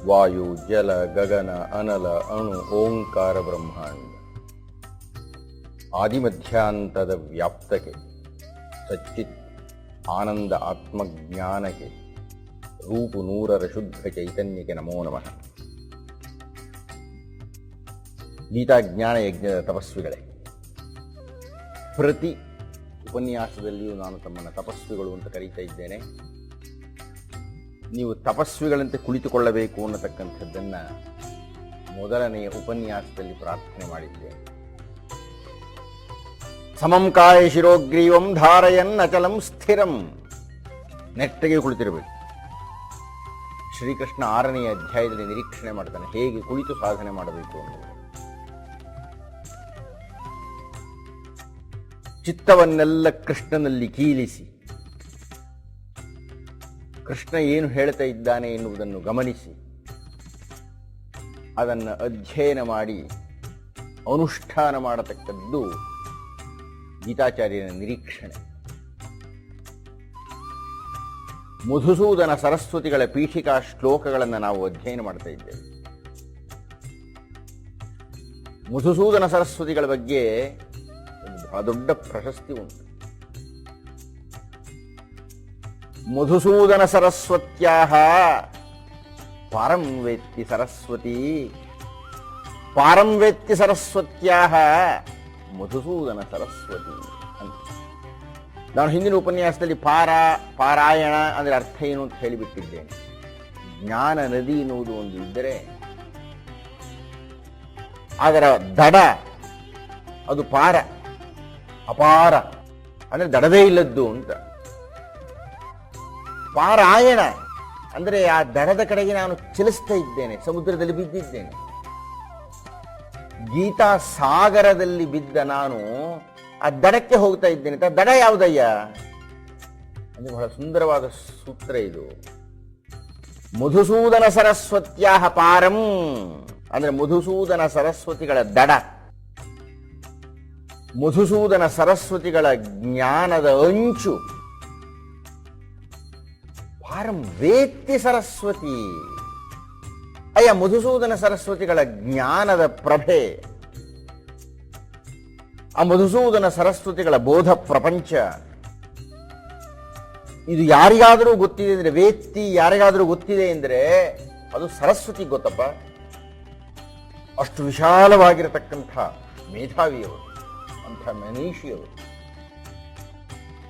ವಾಯು ಜಲ ಗಗನ ಅನಲ ಅಣು ಓಂಕಾರ ಬ್ರಹ್ಮಾಂಡ ಆದಿಮಧ್ಯಾಂತದ ವ್ಯಾಪ್ತಕ್ಕೆ ಸಚ್ಚಿತ್ ಆನಂದ ಆತ್ಮಜ್ಞಾನಕ್ಕೆ ರೂಪು ನೂರರ ಶುದ್ಧ ಚೈತನ್ಯಕ್ಕೆ ನಮೋ ನಮಃ. ಗೀತಾಜ್ಞಾನ ಯಜ್ಞದ ತಪಸ್ವಿಗಳೇ, ಪ್ರತಿ ಉಪನ್ಯಾಸದಲ್ಲಿಯೂ ನಾನು ತಮ್ಮನ್ನು ತಪಸ್ವಿಗಳು ಅಂತ ಕರೀತಾ ಇದ್ದೇನೆ. ನೀವು ತಪಸ್ವಿಗಳಂತೆ ಕುಳಿತುಕೊಳ್ಳಬೇಕು ಅನ್ನತಕ್ಕಂಥದ್ದನ್ನು ಮೊದಲನೆಯ ಉಪನ್ಯಾಸದಲ್ಲಿ ಪ್ರಾರ್ಥನೆ ಮಾಡಿದ್ದೇನೆ. ಸಮಂ ಕಾಯ ಶಿರೋಗ್ರೀವಂ ಧಾರಯನ್ ಅಚಲಂ ಸ್ಥಿರಂ, ನೆಟ್ಟಗೆ ಕುಳಿತಿರಬೇಕು. ಶ್ರೀಕೃಷ್ಣ 6ನೇ ಅಧ್ಯಾಯದಲ್ಲಿ ನಿರೀಕ್ಷಣೆ ಮಾಡ್ತಾನೆ ಹೇಗೆ ಕುಳಿತು ಸಾಧನೆ ಮಾಡಬೇಕು ಅನ್ನೋದು. ಚಿತ್ತವನ್ನೆಲ್ಲ ಕೃಷ್ಣನಲ್ಲಿ ಕೀಲಿಸಿ ಕೃಷ್ಣ ಏನು ಹೇಳ್ತಾ ಇದ್ದಾನೆ ಎನ್ನುವುದನ್ನು ಗಮನಿಸಿ ಅದನ್ನು ಅಧ್ಯಯನ ಮಾಡಿ ಅನುಷ್ಠಾನ ಮಾಡತಕ್ಕದ್ದು ಗೀತಾಚಾರ್ಯನ ನಿರೀಕ್ಷಣೆ. ಮಧುಸೂದನ ಸರಸ್ವತಿಗಳ ಪೀಠಿಕಾ ಶ್ಲೋಕಗಳನ್ನು ನಾವು ಅಧ್ಯಯನ ಮಾಡ್ತಾ ಇದ್ದೇವೆ. ಮಧುಸೂದನ ಸರಸ್ವತಿಗಳ ಬಗ್ಗೆ ಒಂದು ಬಹಳ ದೊಡ್ಡ ಪ್ರಶಸ್ತಿ ಉಂಟು. ಮಧುಸೂದನ ಸರಸ್ವತ್ಯಾಹ ಪಾರಂ ವೇತ್ತಿ ಸರಸ್ವತಿ, ಪಾರಂ ವೇತ್ತಿ ಸರಸ್ವತ್ಯಾಹ ಮಧುಸೂದನ ಸರಸ್ವತಿ ಅಂತ. ನಾನು ಹಿಂದಿನ ಉಪನ್ಯಾಸದಲ್ಲಿ ಪಾರಾಯಣ ಅಂದರೆ ಅರ್ಥ ಏನು ಅಂತ ಹೇಳಿಬಿಟ್ಟಿದ್ದೇನೆ. ಜ್ಞಾನ ನದಿ ಎನ್ನುವುದು ಒಂದು ಇದ್ದರೆ ಅದರ ದಡ ಅದು ಪಾರ, ಅಪಾರ ಅಂದರೆ ದಡವೇ ಇಲ್ಲದ್ದು ಅಂತ. ಪಾರಾಯಣ ಅಂದರೆ ಆ ದಡದ ಕಡೆಗೆ ನಾನು ಚಲಿಸ್ತಾ ಇದ್ದೇನೆ, ಸಮುದ್ರದಲ್ಲಿ ಬಿದ್ದಿದ್ದೇನೆ. ಗೀತಾ ಸಾಗರದಲ್ಲಿ ಬಿದ್ದ ನಾನು ಆ ದಡಕ್ಕೆ ಹೋಗ್ತಾ ಇದ್ದೇನೆ. ದಡ ಯಾವುದಯ್ಯ ಅಂದರೆ ಬಹಳ ಸುಂದರವಾದ ಸೂತ್ರ ಇದು. ಮಧುಸೂದನ ಸರಸ್ವತ್ಯಾಹ ಪಾರಂ ಅಂದರೆ ಮಧುಸೂದನ ಸರಸ್ವತಿಗಳ ದಡ, ಮಧುಸೂದನ ಸರಸ್ವತಿಗಳ ಜ್ಞಾನದ ಅಂಚು. ಪಾರಂ ವೇತ್ತಿ ಸರಸ್ವತಿ, ಅಯ್ಯ ಮಧುಸೂದನ ಸರಸ್ವತಿಗಳ ಜ್ಞಾನದ ಪ್ರಭೆ, ಆ ಮಧುಸೂದನ ಸರಸ್ವತಿಗಳ ಬೋಧ ಪ್ರಪಂಚ. ಇದು ಯಾರಿಗಾದರೂ ಗೊತ್ತಿದೆ ಅಂದರೆ, ವೇತ್ತಿ ಯಾರಿಗಾದರೂ ಗೊತ್ತಿದೆ ಅಂದರೆ ಅದು ಸರಸ್ವತಿ ಗೊತ್ತಪ್ಪ. ಅಷ್ಟು ವಿಶಾಲವಾಗಿರತಕ್ಕಂಥ ಮೇಧಾವಿಯವರು, ಅಂಥ ಮನೀಷಿಯವರು.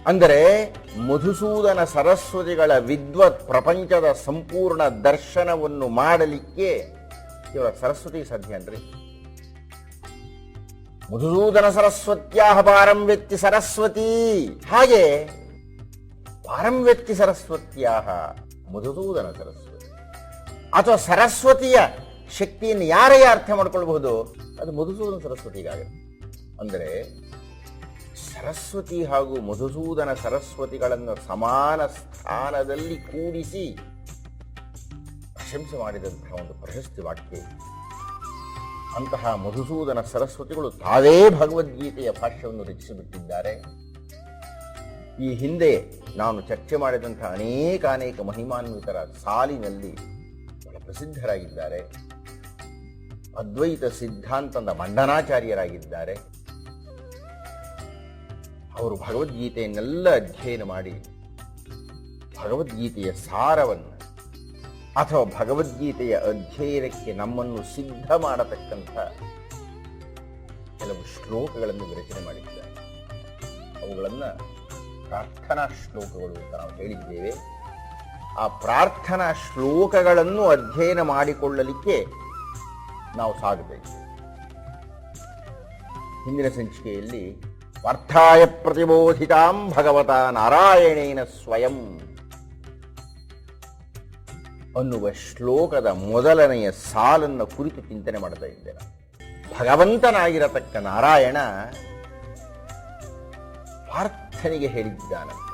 ಅಂದರೆ ಮಧುಸೂದನ ಸರಸ್ವತಿಗಳ ವಿದ್ವತ್ ಪ್ರಪಂಚದ ಸಂಪೂರ್ಣ ದರ್ಶನವನ್ನು ಮಾಡಲಿಕ್ಕೆ ಕೇವಲ ಸರಸ್ವತಿ ಸಾಧ್ಯ ಅನ್ರಿ. ಮಧುಸೂದನ ಸರಸ್ವತ್ಯಾಹ ಪಾರಂ ವೆತ್ತಿ ಸರಸ್ವತಿ, ಹಾಗೆ ಪಾರಂ ವೆತ್ತಿ ಸರಸ್ವತ್ಯಾಹ ಮಧುಸೂದನ ಸರಸ್ವತಿ. ಅಥವಾ ಸರಸ್ವತಿಯ ಶಕ್ತಿಯನ್ನು ಯಾರೇ ಅರ್ಥ ಮಾಡ್ಕೊಳ್ಬಹುದು, ಅದು ಮಧುಸೂದನ ಸರಸ್ವತಿಗಾಗ. ಅಂದರೆ ಸರಸ್ವತಿ ಹಾಗೂ ಮಧುಸೂದನ ಸರಸ್ವತಿಗಳನ್ನು ಸಮಾನ ಸ್ಥಾನದಲ್ಲಿ ಕೂಡಿಸಿ ಪ್ರಶಂಸೆ ಮಾಡಿದಂತಹ ಒಂದು ಪ್ರಶಸ್ತಿ ವಾಕ್ಯ. ಅಂತಹ ಮಧುಸೂದನ ಸರಸ್ವತಿಗಳು ತಾವೇ ಭಗವದ್ಗೀತೆಯ ಭಾಷ್ಯವನ್ನು ರಚಿಸಿಬಿಟ್ಟಿದ್ದಾರೆ. ಈ ಹಿಂದೆ ನಾನು ಚರ್ಚೆ ಮಾಡಿದಂತಹ ಅನೇಕ ಮಹಿಮಾನ್ವಿತರ ಸಾಲಿನಲ್ಲಿ ಬಹಳ ಪ್ರಸಿದ್ಧರಾಗಿದ್ದಾರೆ. ಅದ್ವೈತ ಸಿದ್ಧಾಂತದ ಮಂಡನಾಚಾರ್ಯರಾಗಿದ್ದಾರೆ. ಅವರು ಭಗವದ್ಗೀತೆಯನ್ನೆಲ್ಲ ಅಧ್ಯಯನ ಮಾಡಿ ಭಗವದ್ಗೀತೆಯ ಸಾರವನ್ನು ಅಥವಾ ಭಗವದ್ಗೀತೆಯ ಅಧ್ಯಯನಕ್ಕೆ ನಮ್ಮನ್ನು ಸಿದ್ಧ ಮಾಡತಕ್ಕಂಥ ಕೆಲವು ಶ್ಲೋಕಗಳನ್ನು ವಿರಚನೆ ಮಾಡಿದ್ದಾರೆ. ಅವುಗಳನ್ನು ಪ್ರಾರ್ಥನಾ ಶ್ಲೋಕಗಳು ಅಂತ ನಾವು ಹೇಳಿದ್ದೇವೆ. ಆ ಪ್ರಾರ್ಥನಾ ಶ್ಲೋಕಗಳನ್ನು ಅಧ್ಯಯನ ಮಾಡಿಕೊಳ್ಳಲಿಕ್ಕೆ ನಾವು ಸಾಗಬೇಕು. ಹಿಂದಿನ ಸಂಚಿಕೆಯಲ್ಲಿ ಪಾರ್ಥಾಯ ಪ್ರತಿಬೋಧಿತಾಂ ಭಗವತಾ ನಾರಾಯಣೇನ ಸ್ವಯಂ ಅನ್ನುವ ಶ್ಲೋಕದ ಮೊದಲನೆಯ ಸಾಲನ್ನು ಕುರಿತು ಚಿಂತನೆ ಮಾಡ್ತಾ ಇದ್ದೇನೆ. ಭಗವಂತನಾಗಿರತಕ್ಕ ನಾರಾಯಣ ಪಾರ್ಥನಿಗೆ ಹೇಳಿದ್ದಾನಂತೆ.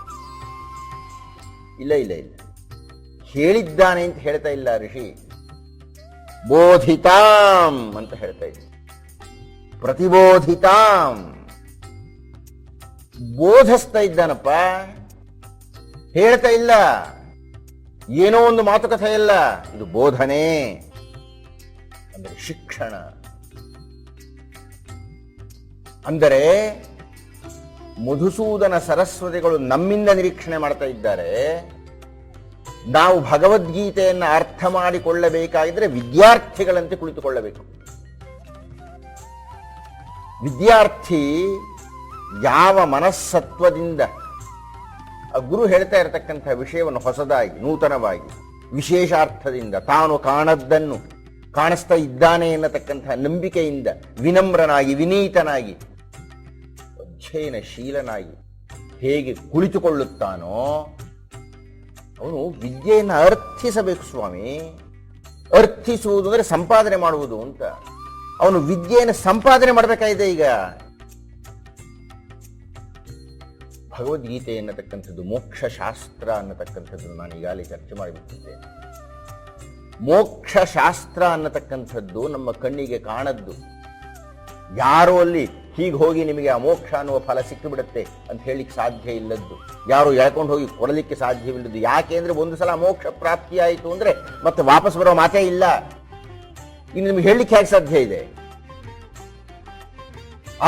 ಇಲ್ಲ ಹೇಳಿದ್ದಾನೆ ಅಂತ ಹೇಳ್ತಾ ಇಲ್ಲ ಋಷಿ, ಬೋಧಿತಾಂ ಅಂತ ಹೇಳ್ತಾ ಇದ್ದ. ಪ್ರತಿಬೋಧಿತಾಂ ಬೋಧಿಸ್ತಾ ಇದ್ದಾನಪ್ಪ, ಹೇಳ್ತಾ ಇಲ್ಲ. ಏನೋ ಒಂದು ಮಾತುಕತೆಯಲ್ಲ, ಇದು ಬೋಧನೆ ಅಂದರೆ ಶಿಕ್ಷಣ. ಅಂದರೆ ಮಧುಸೂದನ ಸರಸ್ವತಿಗಳು ನಮ್ಮಿಂದ ನಿರೀಕ್ಷಣೆ ಮಾಡ್ತಾ ಇದ್ದಾರೆ, ನಾವು ಭಗವದ್ಗೀತೆಯನ್ನು ಅರ್ಥ ಮಾಡಿಕೊಳ್ಳಬೇಕಾಗಿದ್ರೆ ವಿದ್ಯಾರ್ಥಿಗಳಂತೆ ಕುಳಿತುಕೊಳ್ಳಬೇಕು. ವಿದ್ಯಾರ್ಥಿ ಯಾವ ಮನಸ್ಸತ್ವದಿಂದ ಆ ಗುರು ಹೇಳ್ತಾ ಇರತಕ್ಕಂಥ ವಿಷಯವನ್ನು ಹೊಸದಾಗಿ, ನೂತನವಾಗಿ, ವಿಶೇಷಾರ್ಥದಿಂದ, ತಾನು ಕಾಣದ್ದನ್ನು ಕಾಣಿಸ್ತಾ ಇದ್ದಾನೆ ಎನ್ನತಕ್ಕಂತಹ ನಂಬಿಕೆಯಿಂದ ವಿನಮ್ರನಾಗಿ, ವಿನೀತನಾಗಿ, ಅಧ್ಯಯನಶೀಲನಾಗಿ ಹೇಗೆ ಕುಳಿತುಕೊಳ್ಳುತ್ತಾನೋ ಅವನು ವಿದ್ಯೆಯನ್ನು ಅರ್ಥಿಸಬೇಕು ಸ್ವಾಮಿ. ಅರ್ಥಿಸುವುದು ಅಂದರೆ ಸಂಪಾದನೆ ಮಾಡುವುದು ಅಂತ. ಅವನು ವಿದ್ಯೆಯನ್ನು ಸಂಪಾದನೆ ಮಾಡಬೇಕಾಗಿದೆ. ಈಗ ಭಗವದ್ಗೀತೆ ಎನ್ನತಕ್ಕಂಥದ್ದು ಮೋಕ್ಷಶಾಸ್ತ್ರ ಅನ್ನತಕ್ಕಂಥದ್ದು ನಾನು ಈಗಾಗಲೇ ಚರ್ಚೆ ಮಾಡಿಬಿಟ್ಟಿದ್ದೇನೆ. ಮೋಕ್ಷಶಾಸ್ತ್ರ ಅನ್ನತಕ್ಕಂಥದ್ದು ನಮ್ಮ ಕಣ್ಣಿಗೆ ಕಾಣದ್ದು. ಯಾರೋ ಅಲ್ಲಿ ಹೀಗೆ ಹೋಗಿ ನಿಮಗೆ ಆ ಮೋಕ್ಷ ಅನ್ನುವ ಫಲ ಸಿಕ್ಕಿಬಿಡುತ್ತೆ ಅಂತ ಹೇಳಲಿಕ್ಕೆ ಸಾಧ್ಯ ಇಲ್ಲದ್ದು, ಯಾರು ಎಳ್ಕೊಂಡು ಹೋಗಿ ಕೊಡಲಿಕ್ಕೆ ಸಾಧ್ಯವಿಲ್ಲದ್ದು. ಯಾಕೆ ಅಂದರೆ ಒಂದು ಸಲ ಮೋಕ್ಷ ಪ್ರಾಪ್ತಿಯಾಯಿತು ಅಂದರೆ ಮತ್ತೆ ವಾಪಸ್ ಬರೋ ಮಾತೇ ಇಲ್ಲ. ಇನ್ನು ನಿಮ್ಗೆ ಹೇಳಲಿಕ್ಕೆ ಹೇಗೆ ಸಾಧ್ಯ ಇದೆ?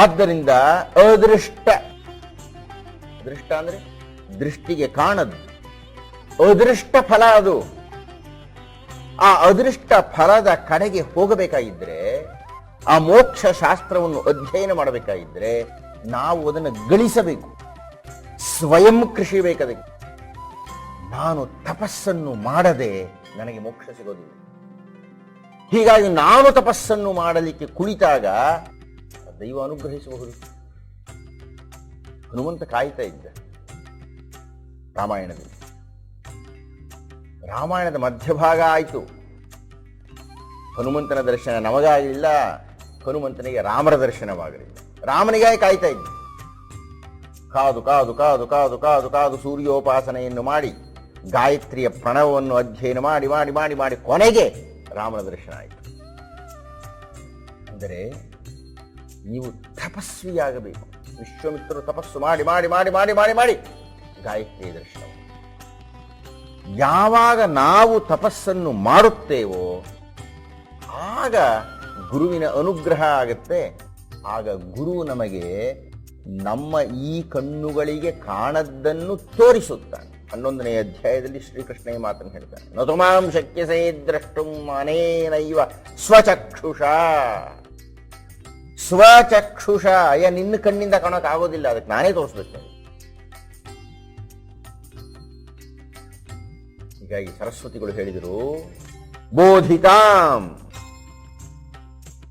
ಆದ್ದರಿಂದ ಅದೃಷ್ಟ ಅಂದ್ರೆ ದೃಷ್ಟಿಗೆ ಕಾಣದು, ಅದೃಷ್ಟ ಫಲ ಅದು. ಆ ಅದೃಷ್ಟ ಫಲದ ಕಡೆಗೆ ಹೋಗಬೇಕಾಗಿದ್ರೆ, ಆ ಮೋಕ್ಷ ಶಾಸ್ತ್ರವನ್ನು ಅಧ್ಯಯನ ಮಾಡಬೇಕಾಗಿದ್ರೆ ನಾವು ಅದನ್ನು ಗಳಿಸಬೇಕು. ಸ್ವಯಂ ಕೃಷಿ ಬೇಕದಕ್ಕೆ. ನಾನು ತಪಸ್ಸನ್ನು ಮಾಡದೆ ನನಗೆ ಮೋಕ್ಷ ಸಿಗೋದಿಲ್ಲ. ಹೀಗಾಗಿ ನಾನು ತಪಸ್ಸನ್ನು ಮಾಡಲಿಕ್ಕೆ ಕುಳಿತಾಗ ದೈವ ಅನುಗ್ರಹಿಸಬಹುದು. ಹನುಮಂತ ಕಾಯ್ತಾ ಇದ್ದ ರಾಮಾಯಣದಲ್ಲಿ. ರಾಮಾಯಣದ ಮಧ್ಯಭಾಗ ಆಯಿತು, ಹನುಮಂತನ ದರ್ಶನ ನಮಗಾಗಲಿಲ್ಲ, ಹನುಮಂತನಿಗೆ ರಾಮರ ದರ್ಶನವಾಗಲಿಲ್ಲ. ರಾಮನಿಗಾಗಿ ಕಾಯ್ತಾ ಇದ್ದ. ಕಾದು ಕಾದು ಕಾದು ಕಾದು ಕಾದು ಕಾದು ಸೂರ್ಯೋಪಾಸನೆಯನ್ನು ಮಾಡಿ, ಗಾಯತ್ರಿಯ ಪ್ರಣವವನ್ನು ಅಧ್ಯಯನ ಮಾಡಿ ಮಾಡಿ ಮಾಡಿ ಮಾಡಿ ಕೊನೆಗೆ ರಾಮನ ದರ್ಶನ ಆಯಿತು. ಅಂದರೆ ನೀವು ತಪಸ್ವಿಯಾಗಬೇಕು. ವಿಶ್ವಾಮಿತ್ರರು ತಪಸ್ಸು ಮಾಡಿ ಮಾಡಿ ಮಾಡಿ ಮಾಡಿ ಮಾಡಿ ಮಾಡಿ ಗಾಯತ್ರಿಯ ದರ್ಶನ. ಯಾವಾಗ ನಾವು ತಪಸ್ಸನ್ನು ಮಾಡುತ್ತೇವೋ ಆಗ ಗುರುವಿನ ಅನುಗ್ರಹ ಆಗುತ್ತೆ. ಆಗ ಗುರು ನಮಗೆ ನಮ್ಮ ಈ ಕಣ್ಣುಗಳಿಗೆ ಕಾಣದ್ದನ್ನು ತೋರಿಸುತ್ತಾನೆ. 11ನೇ ಅಧ್ಯಾಯದಲ್ಲಿ ಶ್ರೀಕೃಷ್ಣ ಈ ಮಾತನ್ನು ಹೇಳ್ತಾನೆ, ನತುಮಾಂ ಶಕ್ಯಸೇ ದ್ರಷ್ಟುಂ ಅನೇನೈವ ಸ್ವಚಕ್ಷುಷ. ಸ್ವಚಕ್ಷುಷ, ಅಯ್ಯ ನಿನ್ನ ಕಣ್ಣಿಂದ ಕಾಣೋಕೆ ಆಗೋದಿಲ್ಲ, ಅದಕ್ಕೆ ನಾನೇ ತೋರಿಸ್ಬೇಕು. ಹೀಗಾಗಿ ಸರಸ್ವತಿಗಳು ಹೇಳಿದರು, ಬೋಧಿತಾಂ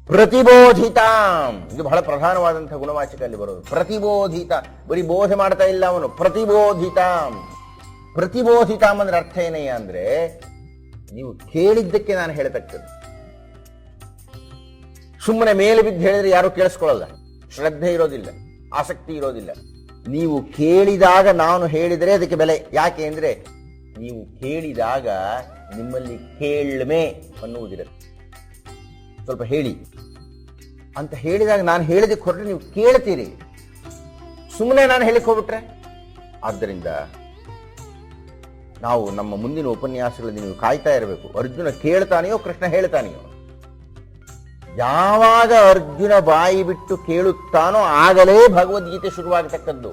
ಪ್ರತಿಬೋಧಿತಾಂ. ಇದು ಬಹಳ ಪ್ರಧಾನವಾದಂತಹ ಗುಣವಾಚಕ ಅಲ್ಲಿ ಬರೋದು. ಪ್ರತಿಬೋಧಿತ, ಬರೀ ಬೋಧೆ ಮಾಡ್ತಾ ಇಲ್ಲ ಅವನು, ಪ್ರತಿಬೋಧಿತಾಂ. ಪ್ರತಿಬೋಧಿತಾಂ ಅಂದ್ರೆ ಅರ್ಥ ಏನಯ್ಯ ಅಂದ್ರೆ, ನೀವು ಕೇಳಿದ್ದಕ್ಕೆ ನಾನು ಹೇಳತಕ್ಕದ್ದು. ಸುಮ್ಮನೆ ಮೇಲೆ ಬಿದ್ದು ಹೇಳಿದ್ರೆ ಯಾರು ಕೇಳಿಸ್ಕೊಳ್ಳಲ್ಲ, ಶ್ರದ್ಧೆ ಇರೋದಿಲ್ಲ, ಆಸಕ್ತಿ ಇರೋದಿಲ್ಲ. ನೀವು ಕೇಳಿದಾಗ ನಾನು ಹೇಳಿದರೆ ಅದಕ್ಕೆ ಬೆಲೆ. ಯಾಕೆ ಅಂದ್ರೆ ನೀವು ಕೇಳಿದಾಗ ನಿಮ್ಮಲ್ಲಿ ಕೇಳ್ಮೆ ಅನ್ನುವುದಿರುತ್ತೆ. ಸ್ವಲ್ಪ ಹೇಳಿ ಅಂತ ಹೇಳಿದಾಗ ನಾನು ಹೇಳಿದಕ್ಕೆ ಹೊರಟ್ರೆ ನೀವು ಕೇಳ್ತೀರಿ, ಸುಮ್ಮನೆ ನಾನು ಹೇಳಿಕ್ ಹೋಗ್ಬಿಟ್ರೆ. ಆದ್ದರಿಂದ ನಾವು ನಮ್ಮ ಮುಂದಿನ ಉಪನ್ಯಾಸಗಳಲ್ಲಿ ನೀವು ಕಾಯ್ತಾ ಇರಬೇಕು. ಅರ್ಜುನ ಕೇಳ್ತಾನೆಯೋ ಕೃಷ್ಣ ಹೇಳ್ತಾನೆಯೋ. ಯಾವಾಗ ಅರ್ಜುನ ಬಾಯಿ ಬಿಟ್ಟು ಕೇಳುತ್ತಾನೋ ಆಗಲೇ ಭಗವದ್ಗೀತೆ ಶುರುವಾಗತಕ್ಕದ್ದು.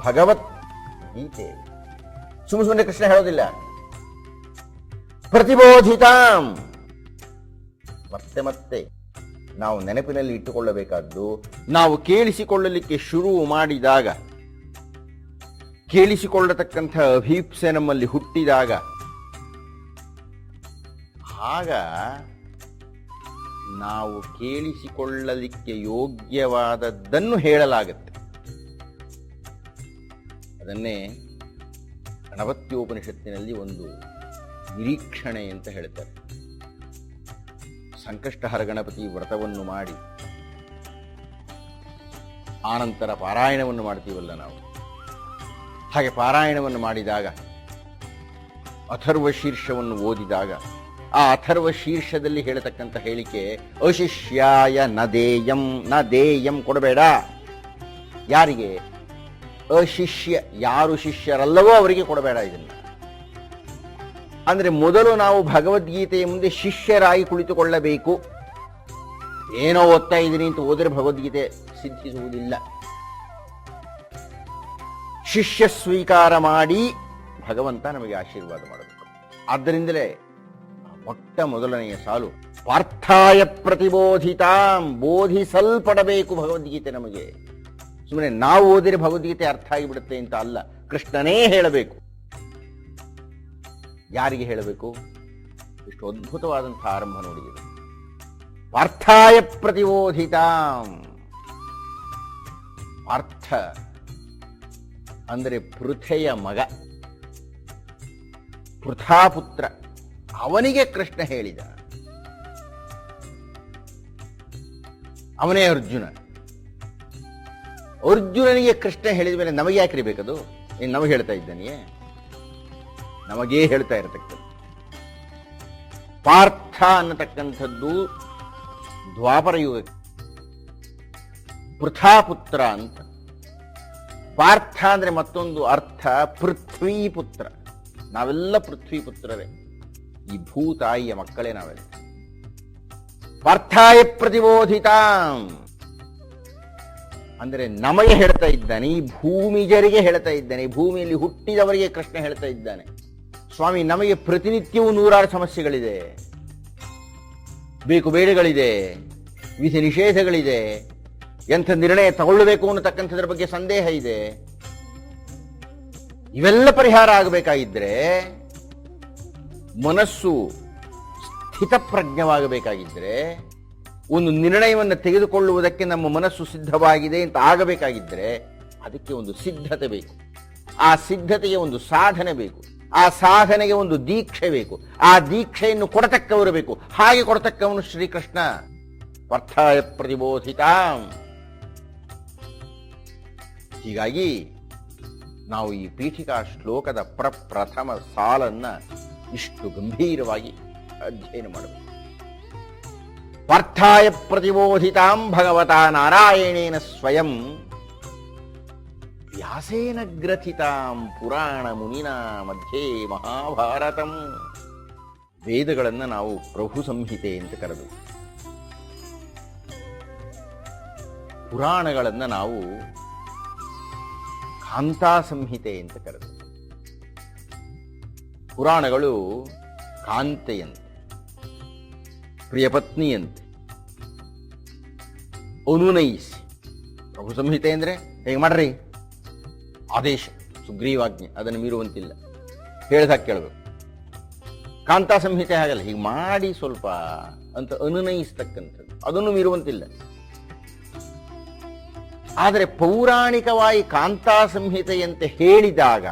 ಭಗವದ್ಗೀತೆ ಸುಮ್ಮನೆ ಕೃಷ್ಣ ಹೇಳೋದಿಲ್ಲ. ಪ್ರತಿಬೋಧಿತಾಂ. ಮತ್ತೆ ಮತ್ತೆ ನಾವು ನೆನಪಿನಲ್ಲಿ ಇಟ್ಟುಕೊಳ್ಳಬೇಕಾದ್ದು, ನಾವು ಕೇಳಿಸಿಕೊಳ್ಳಲಿಕ್ಕೆ ಶುರು ಮಾಡಿದಾಗ, ಕೇಳಿಸಿಕೊಳ್ಳತಕ್ಕಂಥ ಅಭೀಪ್ಸೆ ನಮ್ಮಲ್ಲಿ ಹುಟ್ಟಿದಾಗ, ಆಗ ನಾವು ಕೇಳಿಸಿಕೊಳ್ಳಲಿಕ್ಕೆ ಯೋಗ್ಯವಾದದ್ದನ್ನು ಹೇಳಲಾಗುತ್ತೆ. ಅದನ್ನೇ ಗಣಪತ್ಯೋಪನಿಷತ್ತಿನಲ್ಲಿ ಒಂದು ನಿರೀಕ್ಷಣೆ ಅಂತ ಹೇಳ್ತಾರೆ. ಸಂಕಷ್ಟಹರ ಗಣಪತಿ ವ್ರತವನ್ನು ಮಾಡಿ ಆನಂತರ ಪಾರಾಯಣವನ್ನು ಮಾಡ್ತೀವಲ್ಲ ನಾವು, ಹಾಗೆ ಪಾರಾಯಣವನ್ನು ಮಾಡಿದಾಗ ಅಥರ್ವ ಶೀರ್ಷವನ್ನು ಓದಿದಾಗ ಆ ಅಥರ್ವ ಶೀರ್ಷದಲ್ಲಿ ಹೇಳತಕ್ಕಂಥ ಹೇಳಿಕೆ, ಅಶಿಷ್ಯಾಯ ನದೇಯಂ, ನದೇಯಂ ಕೊಡಬೇಡ. ಯಾರಿಗೆ? ಅಶಿಷ್ಯ, ಯಾರು ಶಿಷ್ಯರಲ್ಲವೋ ಅವರಿಗೆ ಕೊಡಬೇಡ. ಇದನ್ನು ಅಂದ್ರೆ ಮೊದಲು ನಾವು ಭಗವದ್ಗೀತೆಯ ಮುಂದೆ ಶಿಷ್ಯರಾಗಿ ಕುಳಿತುಕೊಳ್ಳಬೇಕು. ಏನೋ ಓದ್ತಾ ಇದ್ದೀನಿ ಅಂತ ಹೋದರೆ ಭಗವದ್ಗೀತೆ ಸಿದ್ಧಿಸುವುದಿಲ್ಲ. ಶಿಷ್ಯ ಸ್ವೀಕಾರ ಮಾಡಿ ಭಗವಂತ ನಮಗೆ ಆಶೀರ್ವಾದ ಮಾಡಬೇಕು. ಆದ್ದರಿಂದಲೇ ಮೊಟ್ಟ ಮೊದಲನೆಯ ಸಾಲು ಪಾರ್ಥಾಯ ಪ್ರತಿಬೋಧಿತಾಂ, ಬೋಧಿಸಲ್ಪಡಬೇಕು ಭಗವದ್ಗೀತೆ ನಮಗೆ. ಸುಮ್ಮನೆ ನಾವು ಓದಿದ್ರೆ ಭಗವದ್ಗೀತೆ ಅರ್ಥ ಆಗಿಬಿಡುತ್ತೆ ಅಂತ ಅಲ್ಲ, ಕೃಷ್ಣನೇ ಹೇಳಬೇಕು. ಯಾರಿಗೆ ಹೇಳಬೇಕು? ಇಷ್ಟು ಅದ್ಭುತವಾದಂತಹ ಆರಂಭ ನೋಡಿದೆ. ಪಾರ್ಥಾಯ ಪ್ರತಿಬೋಧಿತಾಂ. ಪಾರ್ಥ ಅಂದರೆ ಪೃಥೆಯ ಮಗ, ಪೃಥಾಪುತ್ರ. ಅವನಿಗೆ ಕೃಷ್ಣ ಹೇಳಿದ. ಅವನೇ ಅರ್ಜುನ. ಅರ್ಜುನನಿಗೆ ಕೃಷ್ಣ ಹೇಳಿದ ಮೇಲೆ ನಮಗೆ ಯಾಕ್ರಿ ಬೇಕದು? ಏನು ನಮಗೆ ಹೇಳ್ತಾ ಇದ್ದಾನೆಯೇ? ನಮಗೇ ಹೇಳ್ತಾ ಇರತಕ್ಕದ್ದು. ಪಾರ್ಥ ಅನ್ನತಕ್ಕಂಥದ್ದು ದ್ವಾಪರ ಯುಗಕ್ಕೆ, ಪೃಥಾಪುತ್ರ ಅಂತ. ಪಾರ್ಥ ಅಂದ್ರೆ ಮತ್ತೊಂದು ಅರ್ಥ ಪೃಥ್ವೀ ಪುತ್ರ. ನಾವೆಲ್ಲ ಪೃಥ್ವೀ ಪುತ್ರರೇ, ಈ ಭೂತಾಯಿಯ ಮಕ್ಕಳೇ ನಾವೆಲ್ಲ. ಪಾರ್ಥಾಯ ಪ್ರತಿಬೋಧಿತಾಂ ಅಂದರೆ ನಮಗೆ ಹೇಳ್ತಾ ಇದ್ದಾನೆ, ಈ ಭೂಮಿಜರಿಗೆ ಹೇಳ್ತಾ ಇದ್ದಾನೆ, ಈ ಭೂಮಿಯಲ್ಲಿ ಹುಟ್ಟಿದವರಿಗೆ ಕೃಷ್ಣ ಹೇಳ್ತಾ ಇದ್ದಾನೆ. ಸ್ವಾಮಿ, ನಮಗೆ ಪ್ರತಿನಿತ್ಯವೂ ನೂರಾರು ಸಮಸ್ಯೆಗಳಿದೆ, ಬೇಕು ಬೇಡಗಳಿದೆ, ವಿಧಿ ನಿಷೇಧಗಳಿದೆ, ಎಂಥ ನಿರ್ಣಯ ತಗೊಳ್ಳಬೇಕು ಅನ್ನತಕ್ಕಂಥದ್ರ ಬಗ್ಗೆ ಸಂದೇಹ ಇದೆ. ಇವೆಲ್ಲ ಪರಿಹಾರ ಆಗಬೇಕಾಗಿದ್ರೆ ಮನಸ್ಸು ಸ್ಥಿತಪ್ರಜ್ಞವಾಗಬೇಕಾಗಿದ್ರೆ, ಒಂದು ನಿರ್ಣಯವನ್ನು ತೆಗೆದುಕೊಳ್ಳುವುದಕ್ಕೆ ನಮ್ಮ ಮನಸ್ಸು ಸಿದ್ಧವಾಗಿದೆ ಅಂತ ಆಗಬೇಕಾಗಿದ್ರೆ ಅದಕ್ಕೆ ಒಂದು ಸಿದ್ಧತೆ ಬೇಕು. ಆ ಸಿದ್ಧತೆಗೆ ಒಂದು ಸಾಧನೆ ಬೇಕು. ಆ ಸಾಧನೆಗೆ ಒಂದು ದೀಕ್ಷೆ ಬೇಕು. ಆ ದೀಕ್ಷೆಯನ್ನು ಕೊಡತಕ್ಕವರು ಬೇಕು. ಹಾಗೆ ಕೊಡತಕ್ಕವನು ಶ್ರೀಕೃಷ್ಣ. ಪಾರ್ಥಾಯ ಪ್ರತಿಬೋಧಿತಾಂ. ಹೀಗಾಗಿ ನಾವು ಈ ಪೀಠಿಕಾ ಶ್ಲೋಕದ ಪ್ರಥಮ ಸಾಲನ್ನ ಇಷ್ಟು ಗಂಭೀರವಾಗಿ ಅಧ್ಯಯನ ಮಾಡಬೇಕು. ಪಾರ್ಥಾಯ ಪ್ರತಿಬೋಧಿತಾಂ ಭಗವತಾ ನಾರಾಯಣೇನ ಸ್ವಯಂ ವ್ಯಾಸೇನ ಗ್ರಥಿತಾಂ ಪುರಾಣ ಮುನಿನಾ ಮಧ್ಯೆ ಮಹಾಭಾರತಂ. ವೇದಗಳನ್ನು ನಾವು ಪ್ರಭು ಸಂಹಿತೆ ಅಂತ ಕರೆದು, ಪುರಾಣಗಳನ್ನು ನಾವು ಕಾಂತಾ ಸಂಹಿತೆ ಅಂತ ಕರೆದು. ಪುರಾಣಗಳು ಕಾಂತೆಯಂತೆ, ಪ್ರಿಯಪತ್ನಿಯಂತೆ ಅನುನಯಿಸಿ. ಪ್ರಭು ಸಂಹಿತೆ ಅಂದ್ರೆ ಹೇಗೆ ಮಾಡ್ರಿ, ಆದೇಶ, ಸುಗ್ರೀವಾಜ್ಞೆ, ಅದನ್ನು ಮೀರುವಂತಿಲ್ಲ, ಹೇಳ್ದಾಗ ಕೇಳಬೇಕು. ಕಾಂತಾ ಸಂಹಿತೆ ಹಾಗಲ್ಲ, ಹೀಗೆ ಮಾಡಿ ಸ್ವಲ್ಪ ಅಂತ ಅನುನಯಿಸ್ತಕ್ಕಂಥದ್ದು, ಅದನ್ನು ಮೀರುವಂತಿಲ್ಲ. ಆದರೆ ಪೌರಾಣಿಕವಾಗಿ ಕಾಂತಾ ಸಂಹಿತೆಯಂತೆ ಹೇಳಿದಾಗ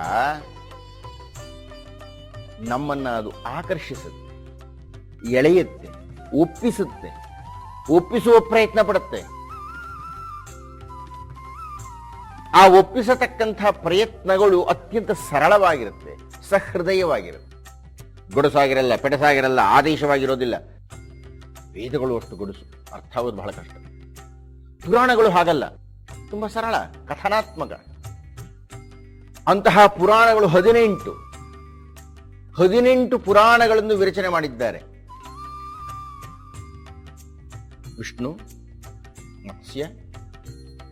ನಮ್ಮನ್ನ ಅದು ಆಕರ್ಷಿಸುತ್ತೆ, ಎಳೆಯುತ್ತೆ, ಒಪ್ಪಿಸುತ್ತೆ, ಒಪ್ಪಿಸುವ ಪ್ರಯತ್ನ ಪಡುತ್ತೆ. ಆ ಒಪ್ಪಿಸತಕ್ಕಂಥ ಪ್ರಯತ್ನಗಳು ಅತ್ಯಂತ ಸರಳವಾಗಿರುತ್ತೆ, ಸಹೃದಯವಾಗಿರುತ್ತೆ. ಗೊಡಸಾಗಿರಲ್ಲ, ಪೆಡಸಾಗಿರಲ್ಲ, ಆದೇಶವಾಗಿರೋದಿಲ್ಲ. ವೇದಗಳು ಅಷ್ಟು ಗೊಡಸು, ಅರ್ಥ ಆಗೋದು ಬಹಳ ಕಷ್ಟ. ಪುರಾಣಗಳು ಹಾಗಲ್ಲ, ತುಂಬಾ ಸರಳ, ಕಥನಾತ್ಮಕ. ಅಂತಹ ಪುರಾಣಗಳು 18 ಪುರಾಣಗಳನ್ನು ವಿರಚನೆ ಮಾಡಿದ್ದಾರೆ. ವಿಷ್ಣು, ಮತ್ಸ್ಯ,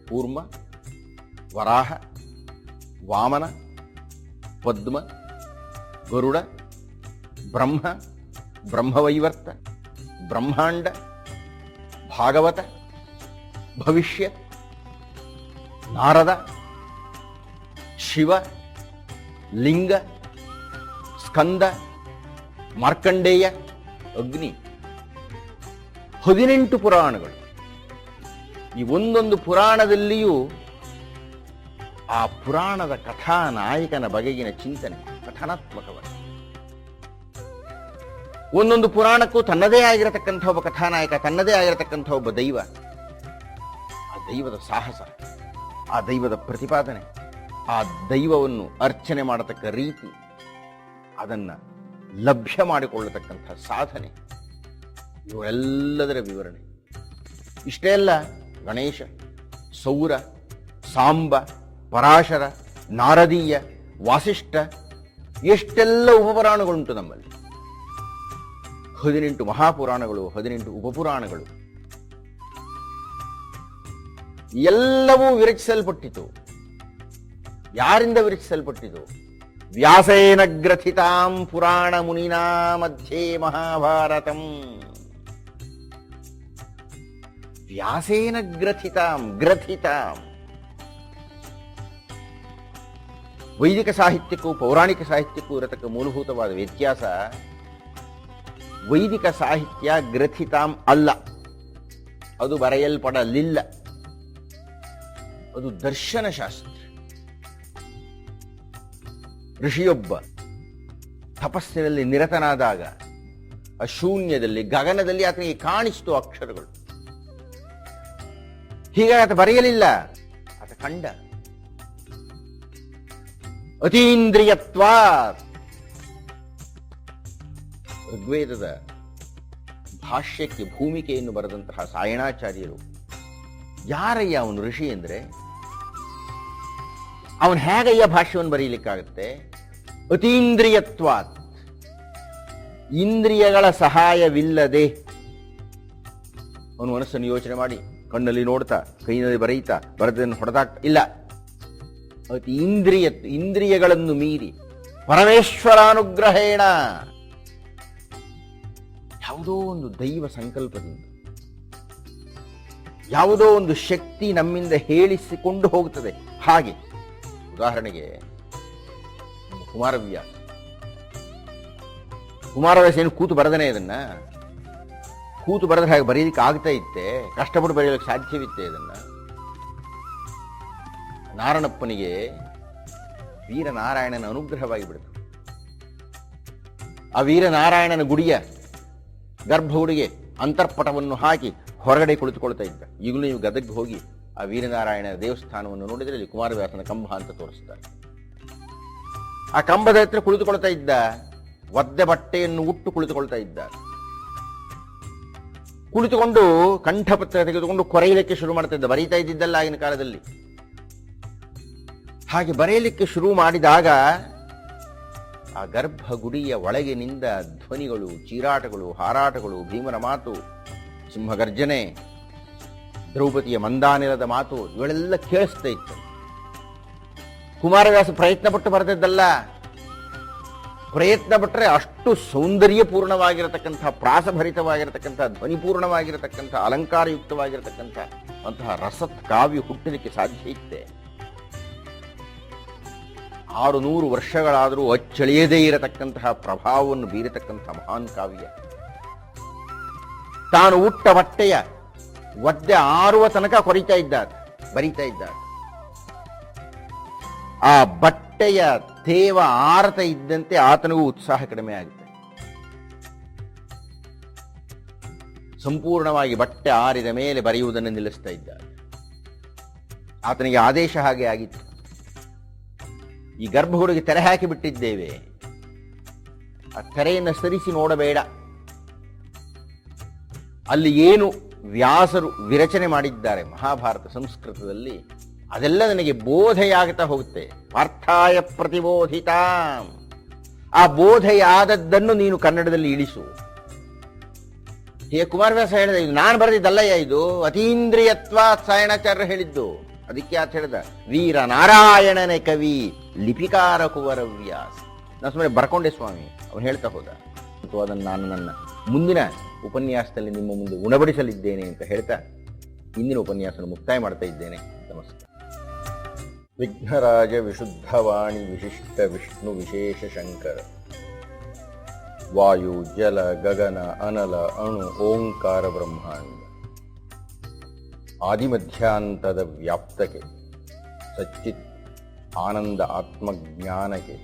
ಕೂರ್ಮ, ವರಾಹ, ವಾಮನ, ಪದ್ಮ, ಗರುಡ, ಬ್ರಹ್ಮ, ಬ್ರಹ್ಮವೈವರ್ತ, ಬ್ರಹ್ಮಾಂಡ, ಭಾಗವತ, ಭವಿಷ್ಯ, ನಾರದ, ಶಿವ, ಲಿಂಗ, ಸ್ಕಂದ, ಮಾರ್ಕಂಡೇಯ, ಅಗ್ನಿ. 18 ಪುರಾಣಗಳು. ಈ ಒಂದೊಂದು ಪುರಾಣದಲ್ಲಿಯೂ ಆ ಪುರಾಣದ ಕಥಾನಾಯಕನ ಬಗೆಗಿನ ಚಿಂತನೆ ಕಥನಾತ್ಮಕವಾಗಿ. ಒಂದೊಂದು ಪುರಾಣಕ್ಕೂ ತನ್ನದೇ ಆಗಿರತಕ್ಕಂಥ ಒಬ್ಬ ಕಥಾನಾಯಕ, ತನ್ನದೇ ಆಗಿರತಕ್ಕಂಥ ಒಬ್ಬ ದೈವ. ಆ ದೈವದ ಸಾಹಸ, ಆ ದೈವದ ಪ್ರತಿಪಾದನೆ, ಆ ದೈವವನ್ನು ಅರ್ಚನೆ ಮಾಡತಕ್ಕ ರೀತಿ, ಅದನ್ನು ಲಭ್ಯ ಮಾಡಿಕೊಳ್ಳತಕ್ಕಂಥ ಸಾಧನೆ, ಇವೆಲ್ಲದರ ವಿವರಣೆ. ಇಷ್ಟೇ ಅಲ್ಲ, ಗಣೇಶ, ಸೌರ, ಸಾಂಬ, ಪರಾಶರ, ನಾರದೀಯ, ವಾಸಿಷ್ಠ, ಎಷ್ಟೆಲ್ಲ ಉಪಪುರಾಣಗಳುಂಟು ನಮ್ಮಲ್ಲಿ. 18 ಮಹಾಪುರಾಣಗಳು, 18 ಉಪಪುರಾಣಗಳು ಎಲ್ಲವೂ ವಿರಚಿಸಲ್ಪಟ್ಟಿತು. ಯಾರಿಂದ ವಿರಚಿಸಲ್ಪಟ್ಟಿತು? ವ್ಯಾಸೇನ ಗ್ರಥಿತಾಂ ಪುರಾಣ ಮುನಿನಾ ಮಧ್ಯೆ ಮಹಾಭಾರತಂ. ವ್ಯಾಸೇನ ಗ್ರಥಿತಾಂ. ವೈದಿಕ ಸಾಹಿತ್ಯಕ್ಕೂ ಪೌರಾಣಿಕ ಸಾಹಿತ್ಯಕ್ಕೂ ಇರತಕ್ಕ ಮೂಲಭೂತವಾದ ವ್ಯತ್ಯಾಸ, ವೈದಿಕ ಸಾಹಿತ್ಯ ಗ್ರಥಿತಾಂ ಅಲ್ಲ, ಅದು ಬರೆಯಲ್ಪಡಲಿಲ್ಲ, ಅದು ದರ್ಶನಶಾಸ್ತ್ರ. ಋಷಿಯೊಬ್ಬ ತಪಸ್ಸಿನಲ್ಲಿ ನಿರತನಾದಾಗ ಆ ಶೂನ್ಯದಲ್ಲಿ, ಗಗನದಲ್ಲಿ ಆತನಿಗೆ ಕಾಣಿಸ್ತು ಅಕ್ಷರಗಳು. ಹೀಗಾಗಿ ಆತ ಬರೆಯಲಿಲ್ಲ, ಆತ ಕಂಡ. ಅತೀಂದ್ರಿಯತ್ವ. ಋಗ್ವೇದದ ಭಾಷ್ಯಕ್ಕೆ ಭೂಮಿಕೆಯನ್ನು ಬರೆದಂತಹ ಸಾಯಣಾಚಾರ್ಯರು, ಯಾರಯ್ಯ ಅವನು ಋಷಿ ಅಂದ್ರೆ? ಅವನು ಹೇಗಯ್ಯ ಭಾಷ್ಯವನ್ನು ಬರೀಲಿಕ್ಕಾಗತ್ತೆ? ಅತೀಂದ್ರಿಯತ್ವಾತ್, ಇಂದ್ರಿಯಗಳ ಸಹಾಯವಿಲ್ಲದೆ. ಅವನು ಮನಸ್ಸನ್ನು ಯೋಚನೆ ಮಾಡಿ, ಕಣ್ಣಲ್ಲಿ ನೋಡ್ತಾ, ಕೈನಲ್ಲಿ ಬರೀತಾ, ಬರೆದನ್ನು ಹೊಡೆದಾಗ್ತಾ ಇಲ್ಲ. ಅತಿ ಇಂದ್ರಿಯಗಳನ್ನು ಮೀರಿ ಪರಮೇಶ್ವರಾನುಗ್ರಹೇಣ, ಯಾವುದೋ ಒಂದು ದೈವ ಸಂಕಲ್ಪದಿಂದ, ಯಾವುದೋ ಒಂದು ಶಕ್ತಿ ನಮ್ಮಿಂದ ಹೇಳಿಸಿಕೊಂಡು ಹೋಗುತ್ತದೆ. ಹಾಗೆ ಉದಾಹರಣೆಗೆ ಕುಮಾರವ್ಯಾಸ ಏನು ಕೂತು ಬರದನೇ ಇದನ್ನ? ಕೂತು ಬರೆದ್ರೆ ಹಾಗೆ ಬರೀಲಿಕ್ಕೆ ಆಗ್ತಾ ಇತ್ತೆ? ಕಷ್ಟಪಟ್ಟು ಬರೆಯಲಿಕ್ಕೆ ಸಾಧ್ಯವಿತ್ತೆ ಇದನ್ನ? ನಾರಣಪ್ಪನಿಗೆ ವೀರನಾರಾಯಣನ ಅನುಗ್ರಹವಾಗಿ ಬಿಡ್ತು. ಆ ವೀರನಾರಾಯಣನ ಗುಡಿಯ ಗರ್ಭಗುಡಿಗೆ ಅಂತರ್ಪಟವನ್ನು ಹಾಕಿ ಹೊರಗಡೆ ಕುಳಿತುಕೊಳ್ತಾ ಇದ್ದ. ಈಗಲೂ ನೀವು ಗದಗ್ಗೆ ಹೋಗಿ ಆ ವೀರನಾರಾಯಣ ದೇವಸ್ಥಾನವನ್ನು ನೋಡಿದರೆ ಅಲ್ಲಿ ಕುಮಾರವ್ಯಾಸನ ಕಂಬ ಅಂತ ತೋರಿಸ್ತಾರೆ. ಆ ಕಂಬದ ಹತ್ರ ಕುಳಿತುಕೊಳ್ತಾ ಇದ್ದ, ಒದ್ದೆ ಬಟ್ಟೆಯನ್ನು ಉಟ್ಟು ಕುಳಿತುಕೊಳ್ತಾ ಇದ್ದ. ಕುಳಿತುಕೊಂಡು ಕಂಠಪತ್ರ ತೆಗೆದುಕೊಂಡು ಕೊರೆಯಲಿಕ್ಕೆ ಶುರು ಮಾಡ್ತಾ ಇದ್ದ. ಬರೀತಾ ಇದ್ದಿದ್ದಲ್ಲ ಆಗಿನ ಕಾಲದಲ್ಲಿ. ಹಾಗೆ ಬರೆಯಲಿಕ್ಕೆ ಶುರು ಮಾಡಿದಾಗ ಆ ಗರ್ಭಗುಡಿಯ ಒಳಗಿನಿಂದ ಧ್ವನಿಗಳು, ಚೀರಾಟಗಳು, ಹಾರಾಟಗಳು, ಭೀಮನ ಮಾತು, ಸಿಂಹಗರ್ಜನೆ, ದ್ರೌಪದಿಯ ಮಂದಾನಿಲದ ಮಾತು ಇವೆಲ್ಲ ಕೇಳಿಸ್ತಾ ಇತ್ತು. ಕುಮಾರವ್ಯಾಸ ಪ್ರಯತ್ನ ಪಟ್ಟು ಬರೆದದ್ದಲ್ಲ. ಪ್ರಯತ್ನ ಪಟ್ಟರೆ ಅಷ್ಟು ಸೌಂದರ್ಯಪೂರ್ಣವಾಗಿರತಕ್ಕಂಥ, ಪ್ರಾಸಭರಿತವಾಗಿರತಕ್ಕಂಥ, ಧ್ವನಿಪೂರ್ಣವಾಗಿರತಕ್ಕಂಥ, ಅಲಂಕಾರಯುಕ್ತವಾಗಿರತಕ್ಕಂಥ ಅಂತಹ ರಸತ್ ಕಾವ್ಯ ಹುಟ್ಟಲಿಕ್ಕೆ ಸಾಧ್ಯ ಇತ್ತೆ. 600 ವರ್ಷಗಳಾದರೂ ಅಚ್ಚಳಿಯದೇ ಇರತಕ್ಕಂತಹ ಪ್ರಭಾವವನ್ನು ಬೀರತಕ್ಕಂಥ ಮಹಾನ್ ಕಾವ್ಯ. ತಾನು ಉಟ್ಟ ಬಟ್ಟೆಯ ಒದ್ದೆ ಆರುವ ತನಕ ಬರೀತಾ ಇದ್ದ. ಆ ಬಟ್ಟೆಯ ತೇವ ಆರತ ಇದ್ದಂತೆ ಆತನಿಗೂ ಉತ್ಸಾಹ ಕಡಿಮೆ ಆಗುತ್ತೆ. ಸಂಪೂರ್ಣವಾಗಿ ಬಟ್ಟೆ ಆರಿದ ಮೇಲೆ ಬರೆಯುವುದನ್ನು ನಿಲ್ಲಿಸ್ತಾ ಇದ್ದ. ಆತನಿಗೆ ಆದೇಶ ಹಾಗೆ ಆಗಿತ್ತು. ಈ ಗರ್ಭಗುಡಿಗೆ ತೆರೆ ಹಾಕಿ ಬಿಟ್ಟಿದ್ದೇವೆ, ಆ ತೆರೆಯನ್ನು ಸರಿಸಿ ನೋಡಬೇಡ. ಅಲ್ಲಿ ಏನು ವ್ಯಾಸರು ವಿರಚನೆ ಮಾಡಿದ್ದಾರೆ ಮಹಾಭಾರತ ಸಂಸ್ಕೃತದಲ್ಲಿ, ಅದೆಲ್ಲ ನನಗೆ ಬೋಧೆಯಾಗುತ್ತಾ ಹೋಗುತ್ತೆ. ಪಾರ್ಥಾಯ ಪ್ರತಿಬೋಧಿತ. ಆ ಬೋಧೆಯಾದದ್ದನ್ನು ನೀನು ಕನ್ನಡದಲ್ಲಿ ಇಳಿಸು. ಹೇ ಕುಮಾರವ್ಯಾಸ ಹೇಳಿದ, ಇದು ನಾನು ಬರೆದಿದ್ದಲ್ಲಯ್ಯ, ಇದು ಅತೀಂದ್ರಿಯತ್ವ ಸಾಯಣಾಚಾರ್ಯ ಹೇಳಿದ್ದು. ಅದಕ್ಕೆ ಯಾಕೆ ಹೇಳಿದ? ವೀರ ನಾರಾಯಣನೇ ಕವಿ, ಲಿಪಿಕಾರ ಕುವರವ್ಯಾಸ. ನಾನು ಸುಮ್ಮನೆ ಬರ್ಕೊಂಡೆ ಸ್ವಾಮಿ, ಅವನು ಹೇಳ್ತಾ ಹೋದ. ಅದನ್ನು ನಾನು ನನ್ನ ಮುಂದಿನ ಉಪನ್ಯಾಸದಲ್ಲಿ ನಿಮ್ಮ ಮುಂದೆ ಉಣಬಡಿಸಲಿದ್ದೇನೆ ಅಂತ ಹೇಳ್ತಾ ಇಂದಿನ ಉಪನ್ಯಾಸನ ಮುಕ್ತಾಯ ಮಾಡ್ತಾ ಇದ್ದೇನೆ. ನಮಸ್ಕಾರ. ವಿಘ್ನರಾಜ ವಿಶುದ್ಧವಾಣಿ ವಿಶಿಷ್ಟ ವಿಷ್ಣು ವಿಶೇಷ ಶಂಕರ. ವಾಯು ಜಲ ಗಗನ ಅನಲ ಅಣು ಓಂಕಾರ ಬ್ರಹ್ಮಾಂಡ. ಆದಿಮಧ್ಯಾಂತದ ವ್ಯಾಪ್ತಕ್ಕೆ, ಸಚ್ಚಿತ್ ಆನಂದ ಆತ್ಮಜ್ಞಾನಕ್ಕೆ,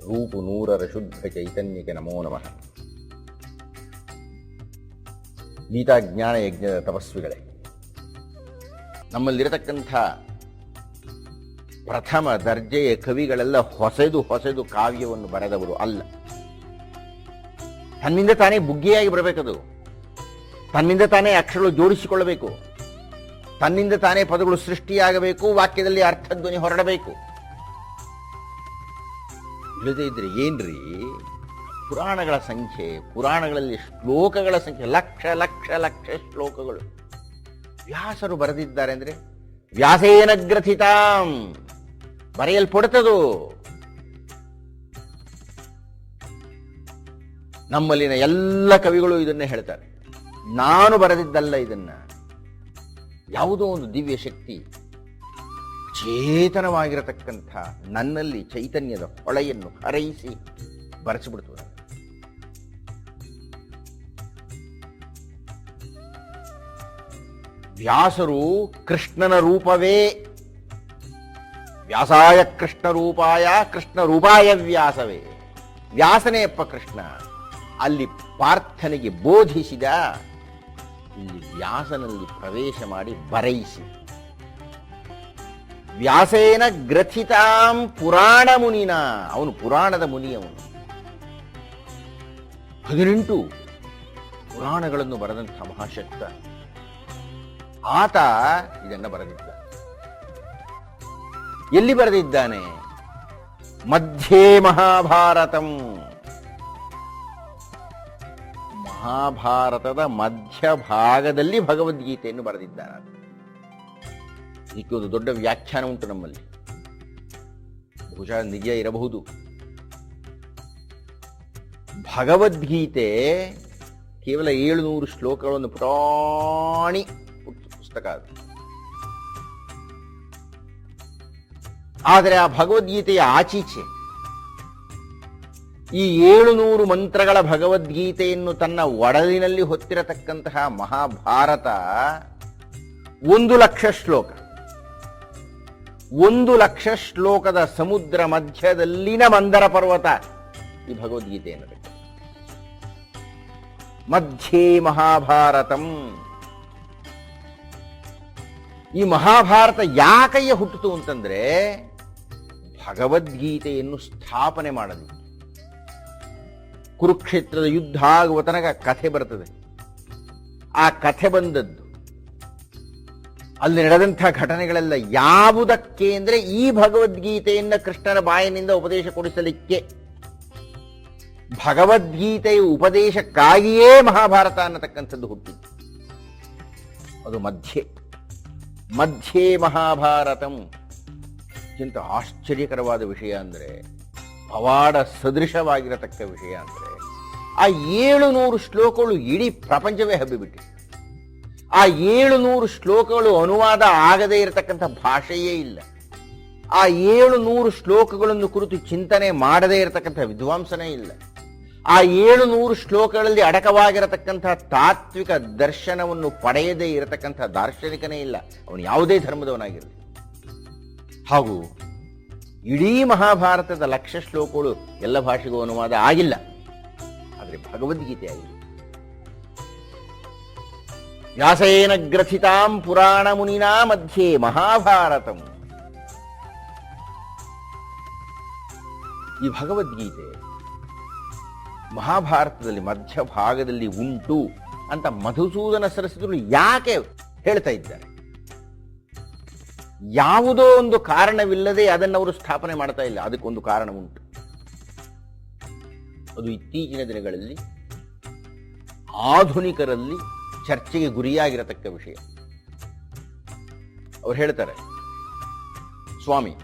ರೂಪು ನೂರರ ಶುದ್ಧ ಚೈತನ್ಯಕ್ಕೆ ನಮೋ ನಮಃ. ಗೀತಾಜ್ಞಾನ ಯಜ್ಞದ ತಪಸ್ವಿಗಳೇ, ನಮ್ಮಲ್ಲಿರತಕ್ಕಂಥ ಪ್ರಥಮ ದರ್ಜೆಯ ಕವಿಗಳೆಲ್ಲ ಹೊಸೆದು ಕಾವ್ಯವನ್ನು ಬರೆದವರು ಅಲ್ಲ. ತನ್ನಿಂದ ತಾನೇ ಬುಗ್ಗೆಯಾಗಿ ಬರಬೇಕದು. ತನ್ನಿಂದ ತಾನೇ ಅಕ್ಷರಗಳು ಜೋಡಿಸಿಕೊಳ್ಳಬೇಕು. ತನ್ನಿಂದ ತಾನೇ ಪದಗಳು ಸೃಷ್ಟಿಯಾಗಬೇಕು. ವಾಕ್ಯದಲ್ಲಿ ಅರ್ಥಧ್ವನಿ ಹೊರಡಬೇಕು. ಇಲ್ಲದೇ ಇದ್ರೆ ಏನ್ರಿ? ಪುರಾಣಗಳ ಸಂಖ್ಯೆ, ಪುರಾಣಗಳಲ್ಲಿ ಶ್ಲೋಕಗಳ ಸಂಖ್ಯೆ ಲಕ್ಷ ಲಕ್ಷ ಲಕ್ಷ ಶ್ಲೋಕಗಳು ವ್ಯಾಸರು ಬರೆದಿದ್ದಾರೆ ಅಂದರೆ ವ್ಯಾಸೇನ ಗ್ರಥಿತಾಂ ಬರೆಯಲ್ಪಡುತ್ತದು. ನಮ್ಮಲ್ಲಿನ ಎಲ್ಲ ಕವಿಗಳು ಇದನ್ನೇ ಹೇಳ್ತಾರೆ, ನಾನು ಬರೆದಿದ್ದಲ್ಲ ಇದನ್ನ. ಯಾವುದೋ ಒಂದು ದಿವ್ಯ ಶಕ್ತಿ ಚೇತನವಾಗಿರತಕ್ಕಂಥ ನನ್ನಲ್ಲಿ ಚೈತನ್ಯದ ಹೊಳೆಯನ್ನು ಹರಯಿಸಿ ಬರೆಸಿಬಿಡ್ತದೆ. ವ್ಯಾಸರು ಕೃಷ್ಣನ ರೂಪವೇ. ವ್ಯಾಸಾಯ ಕೃಷ್ಣ ರೂಪಾಯ, ಕೃಷ್ಣ ರೂಪಾಯ ವ್ಯಾಸವೇ. ವ್ಯಾಸನೇಪ್ಪ ಕೃಷ್ಣ. ಅಲ್ಲಿ ಪಾರ್ಥನಿಗೆ ಬೋಧಿಸಿದ, ಇಲ್ಲಿ ವ್ಯಾಸನಲ್ಲಿ ಪ್ರವೇಶ ಮಾಡಿ ಬರೆಯಿಸಿ. ವ್ಯಾಸೇನ ಗ್ರಥಿತಾಂ ಪುರಾಣ ಮುನಿನ. ಅವನು ಪುರಾಣದ ಮುನಿಯವನು. 18 ಪುರಾಣಗಳನ್ನು ಬರೆದಂಥ ಮಹಾಶಕ್ತ ಆತ ಇದನ್ನು ಬರೆದಿದ್ದ. ಎಲ್ಲಿ ಬರೆದಿದ್ದಾನೆ? ಮಧ್ಯೆ ಮಹಾಭಾರತಂ. ಮಹಾಭಾರತದ ಮಧ್ಯಭಾಗದಲ್ಲಿ ಭಗವದ್ಗೀತೆಯನ್ನು ಬರೆದಿದ್ದಾನೆ. ಇದಕ್ಕೆ ಒಂದು ದೊಡ್ಡ ವ್ಯಾಖ್ಯಾನ ಉಂಟು ನಮ್ಮಲ್ಲಿ, ಬಹುಶಃ ನಿಜ ಇರಬಹುದು. ಭಗವದ್ಗೀತೆ ಕೇವಲ 700 ಶ್ಲೋಕಗಳನ್ನು ಪುರಾಣಿ ಪುಸ್ತಕ ಅದು. ಆದರೆ ಆ ಭಗವದ್ಗೀತೆಯ ಆಚೀಚೆ ಈ 700 ಮಂತ್ರಗಳ ಭಗವದ್ಗೀತೆಯನ್ನು ತನ್ನ ಒಡಲಿನಲ್ಲಿ ಹೊತ್ತಿರತಕ್ಕಂತಹ ಮಹಾಭಾರತ 1,00,000 ಶ್ಲೋಕ. 1,00,000 ಶ್ಲೋಕದ ಸಮುದ್ರ ಮಧ್ಯದಲ್ಲಿನ ಮಂದರ ಪರ್ವತ ಈ ಭಗವದ್ಗೀತೆ ಎನ್ನಬೇಕು. ಮಧ್ಯೆ ಮಹಾಭಾರತಂ. ಈ ಮಹಾಭಾರತ ಯಾಕಯ್ಯ ಹುಟ್ಟಿತು ಅಂತಂದ್ರೆ ಭಗವದ್ಗೀತೆಯನ್ನು ಸ್ಥಾಪನೆ ಮಾಡಲು. ಕುರುಕ್ಷೇತ್ರದ ಯುದ್ಧ ಆಗುವ ತನಕ ಕಥೆ ಬರ್ತದೆ. ಆ ಕಥೆ ಬಂದದ್ದು ಅಲ್ಲಿ ನಡೆದಂಥ ಘಟನೆಗಳೆಲ್ಲ ಯಾವುದಕ್ಕೆ ಅಂದ್ರೆ ಈ ಭಗವದ್ಗೀತೆಯನ್ನ ಕೃಷ್ಣನ ಬಾಯಿನಿಂದ ಉಪದೇಶ ಕೊಡಿಸಲಿಕ್ಕೆ. ಭಗವದ್ಗೀತೆಯ ಉಪದೇಶಕ್ಕಾಗಿಯೇ ಮಹಾಭಾರತ ಅನ್ನತಕ್ಕಂಥದ್ದು ಹುಟ್ಟಿತ್ತು. ಅದು ಮಧ್ಯೆ ಮಹಾಭಾರತಂ. ಅತ್ಯಂತ ಆಶ್ಚರ್ಯಕರವಾದ ವಿಷಯ ಅಂದರೆ, ಪವಾಡ ಸದೃಶವಾಗಿರತಕ್ಕ ವಿಷಯ ಅಂದರೆ, ಆ 700 ಶ್ಲೋಕಗಳು ಇಡೀ ಪ್ರಪಂಚವೇ ಹಬ್ಬಿಬಿಟ್ಟಿದೆ. ಆ 700 ಶ್ಲೋಕಗಳು ಅನುವಾದ ಆಗದೇ ಇರತಕ್ಕಂಥ ಭಾಷೆಯೇ ಇಲ್ಲ. ಆ 700 ಶ್ಲೋಕಗಳನ್ನು ಕುರಿತು ಚಿಂತನೆ ಮಾಡದೇ ಇರತಕ್ಕಂಥ ವಿದ್ವಾಂಸನೇ ಇಲ್ಲ. ಆ 700 ಶ್ಲೋಕಗಳಲ್ಲಿ ಅಡಕವಾಗಿರತಕ್ಕಂಥ ತಾತ್ವಿಕ ದರ್ಶನವನ್ನು ಪಡೆಯದೇ ಇರತಕ್ಕಂಥ ದಾರ್ಶನಿಕನೇ ಇಲ್ಲ, ಅವನು ಯಾವುದೇ ಧರ್ಮದವನಾಗಿರಲಿ. ಹಾಗೂ ಇಡೀ ಮಹಾಭಾರತದ 1,00,000 ಶ್ಲೋಕಗಳು ಎಲ್ಲ ಭಾಷೆಗೂ ಅನುವಾದ ಆಗಿಲ್ಲ, ಆದರೆ ಭಗವದ್ಗೀತೆ ಆಗಿದೆ. ವ್ಯಾಸೇನ ಗ್ರಥಿತಾಂ ಪುರಾಣ ಮುನಿನಾ ಮಧ್ಯೆ ಮಹಾಭಾರತಂ. ಈ ಭಗವದ್ಗೀತೆ ಮಹಾಭಾರತದಲ್ಲಿ ಮಧ್ಯಭಾಗದಲ್ಲಿ ಉಂಟು ಅಂತ ಮಧುಸೂದನ ಸರಸ್ವತಿಗಳು ಯಾಕೆ ಹೇಳ್ತಾ ಇದ್ದಾರೆ? ಯಾವುದೋ ಒಂದು ಕಾರಣವಿಲ್ಲದೆ ಅದನ್ನು ಅವರು ಸ್ಥಾಪನೆ ಮಾಡ್ತಾ ಇಲ್ಲ. ಅದಕ್ಕೊಂದು ಕಾರಣ ಉಂಟು. ಅದು ಇತ್ತೀಚಿನ ದಿನಗಳಲ್ಲಿ ಆಧುನಿಕರಲ್ಲಿ ಚರ್ಚೆಗೆ ಗುರಿಯಾಗಿರತಕ್ಕ ವಿಷಯ. ಅವ್ರು ಹೇಳ್ತಾರೆ, ಸ್ವಾಮಿ,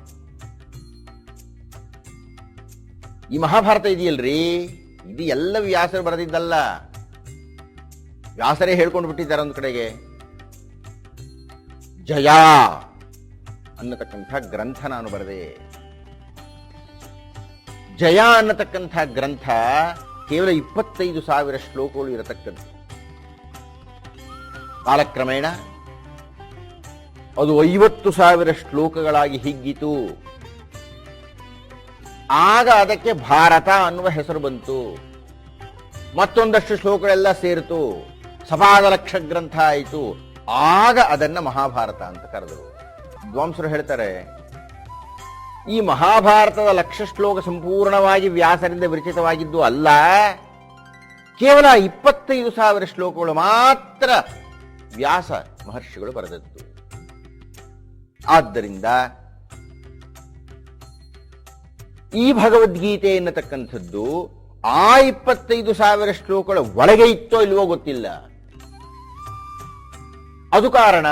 ಈ ಮಹಾಭಾರತ ಇದೆಯಲ್ರಿ, ಇದು ಎಲ್ಲ ವ್ಯಾಸರು ಬರೆದಿದ್ದಲ್ಲ. ವ್ಯಾಸರೇ ಹೇಳ್ಕೊಂಡು ಬಿಟ್ಟಿದ್ದಾರೆ ಒಂದು ಕಡೆಗೆ. ಜಯ ಅನ್ನತಕ್ಕಂಥ ಗ್ರಂಥ ನಾನು ಬರೆದೆ. ಜಯ ಅನ್ನತಕ್ಕಂಥ ಗ್ರಂಥ ಕೇವಲ 25,000 ಶ್ಲೋಕಗಳು ಇರತಕ್ಕದ್ದು. ಕಾಲಕ್ರಮೇಣ ಅದು 50,000 ಶ್ಲೋಕಗಳಾಗಿ ಹಿಗ್ಗಿತು. ಆಗ ಅದಕ್ಕೆ ಭಾರತ ಅನ್ನುವ ಹೆಸರು ಬಂತು. ಮತ್ತೊಂದಷ್ಟು ಶ್ಲೋಕಗಳೆಲ್ಲ ಸೇರಿತು, ಸಪಾದ ಲಕ್ಷ ಗ್ರಂಥ ಆಯಿತು. ಆಗ ಅದನ್ನ ಮಹಾಭಾರತ ಅಂತ ಕರೆದರು. ವಿದ್ವಾಂಸರು ಹೇಳ್ತಾರೆ, ಈ ಮಹಾಭಾರತದ 1,00,000 ಶ್ಲೋಕ ಸಂಪೂರ್ಣವಾಗಿ ವ್ಯಾಸರಿಂದ ವಿರಚಿತವಾಗಿದ್ದು ಅಲ್ಲ, ಕೇವಲ 25,000 ಶ್ಲೋಕಗಳು ಮಾತ್ರ ವ್ಯಾಸ ಮಹರ್ಷಿಗಳು ಬರೆದದ್ದು. ಆದ್ದರಿಂದ ಈ ಭಗವದ್ಗೀತೆ ಎನ್ನತಕ್ಕಂಥದ್ದು ಆ 25,000 ಶ್ಲೋಕಗಳ ಒಳಗೆ ಇತ್ತೋ ಇಲ್ವೋ ಗೊತ್ತಿಲ್ಲ. ಅದು ಕಾರಣ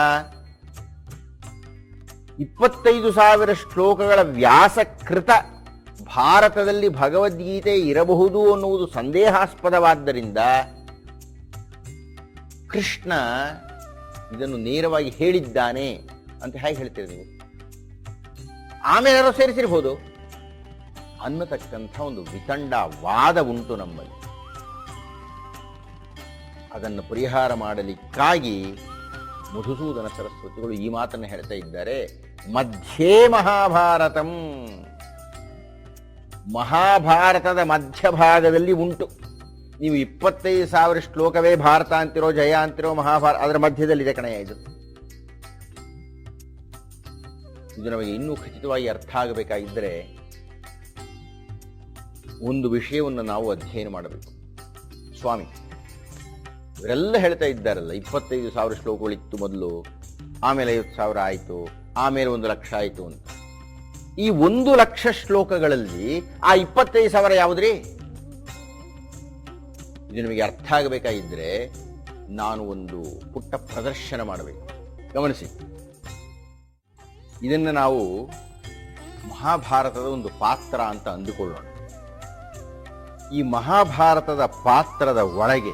25,000 ಶ್ಲೋಕಗಳ ವ್ಯಾಸಕೃತ ಭಾರತದಲ್ಲಿ ಭಗವದ್ಗೀತೆ ಇರಬಹುದು ಅನ್ನುವುದು ಸಂದೇಹಾಸ್ಪದವಾದ್ದರಿಂದ ಕೃಷ್ಣ ಇದನ್ನು ನೇರವಾಗಿ ಹೇಳಿದ್ದಾನೆ ಅಂತ ಹೇಗೆ ಹೇಳ್ತೀರಿ ನೀವು? ಆಮೇಲೆ ಯಾರೋ ಸೇರಿಸಿರ್ಬೋದು ಅನ್ನತಕ್ಕಂಥ ಒಂದು ವಿತಂಡ ವಾದ ಉಂಟು ನಮ್ಮಲ್ಲಿ. ಅದನ್ನು ಪರಿಹಾರ ಮಾಡಲಿಕ್ಕಾಗಿ ಮಧುಸೂದನ ಸರಸ್ವತಿಗಳು ಈ ಮಾತನ್ನು ಹೇಳ್ತಾ ಇದ್ದಾರೆ. ಮಧ್ಯೆ ಮಹಾಭಾರತಂ, ಮಹಾಭಾರತದ ಮಧ್ಯಭಾಗದಲ್ಲಿ ಉಂಟು. ನೀವು 25,000 ಶ್ಲೋಕವೇ ಭಾರತ ಅಂತಿರೋ, ಜಯ ಅಂತಿರೋ, ಮಹಾಭಾರತ ಅದರ ಮಧ್ಯದಲ್ಲಿದೆ ಕಣಯ್ಯ ಇದು. ಇದು ನಮಗೆ ಇನ್ನೂ ಖಚಿತವಾಗಿ ಅರ್ಥ ಆಗಬೇಕಾಗಿದ್ದರೆ ಒಂದು ವಿಷಯವನ್ನು ನಾವು ಅಧ್ಯಯನ ಮಾಡಬೇಕು. ಸ್ವಾಮಿ ಇವರೆಲ್ಲ ಹೇಳ್ತಾ ಇದ್ದಾರಲ್ಲ 25,000 ಶ್ಲೋಕಗಳಿತ್ತು ಮೊದಲು, ಆಮೇಲೆ 50,000 ಆಯಿತು, ಆಮೇಲೆ 1,00,000 ಆಯಿತು ಅಂತ. ಈ 1,00,000 ಶ್ಲೋಕಗಳಲ್ಲಿ ಆ 25,000 ಯಾವುದ್ರಿ? ಇದು ನಿಮಗೆ ಅರ್ಥ ಆಗಬೇಕಾಗಿದ್ದರೆ ನಾನು ಒಂದು ಪುಟ್ಟ ಪ್ರದರ್ಶನ ಮಾಡಬೇಕು. ಗಮನಿಸಿ, ಇದನ್ನು ನಾವು ಮಹಾಭಾರತದ ಒಂದು ಪಾತ್ರ ಅಂತ ಅಂದುಕೊಳ್ಳೋಣ. ಈ ಮಹಾಭಾರತದ ಪಾತ್ರದ ಒಳಗೆ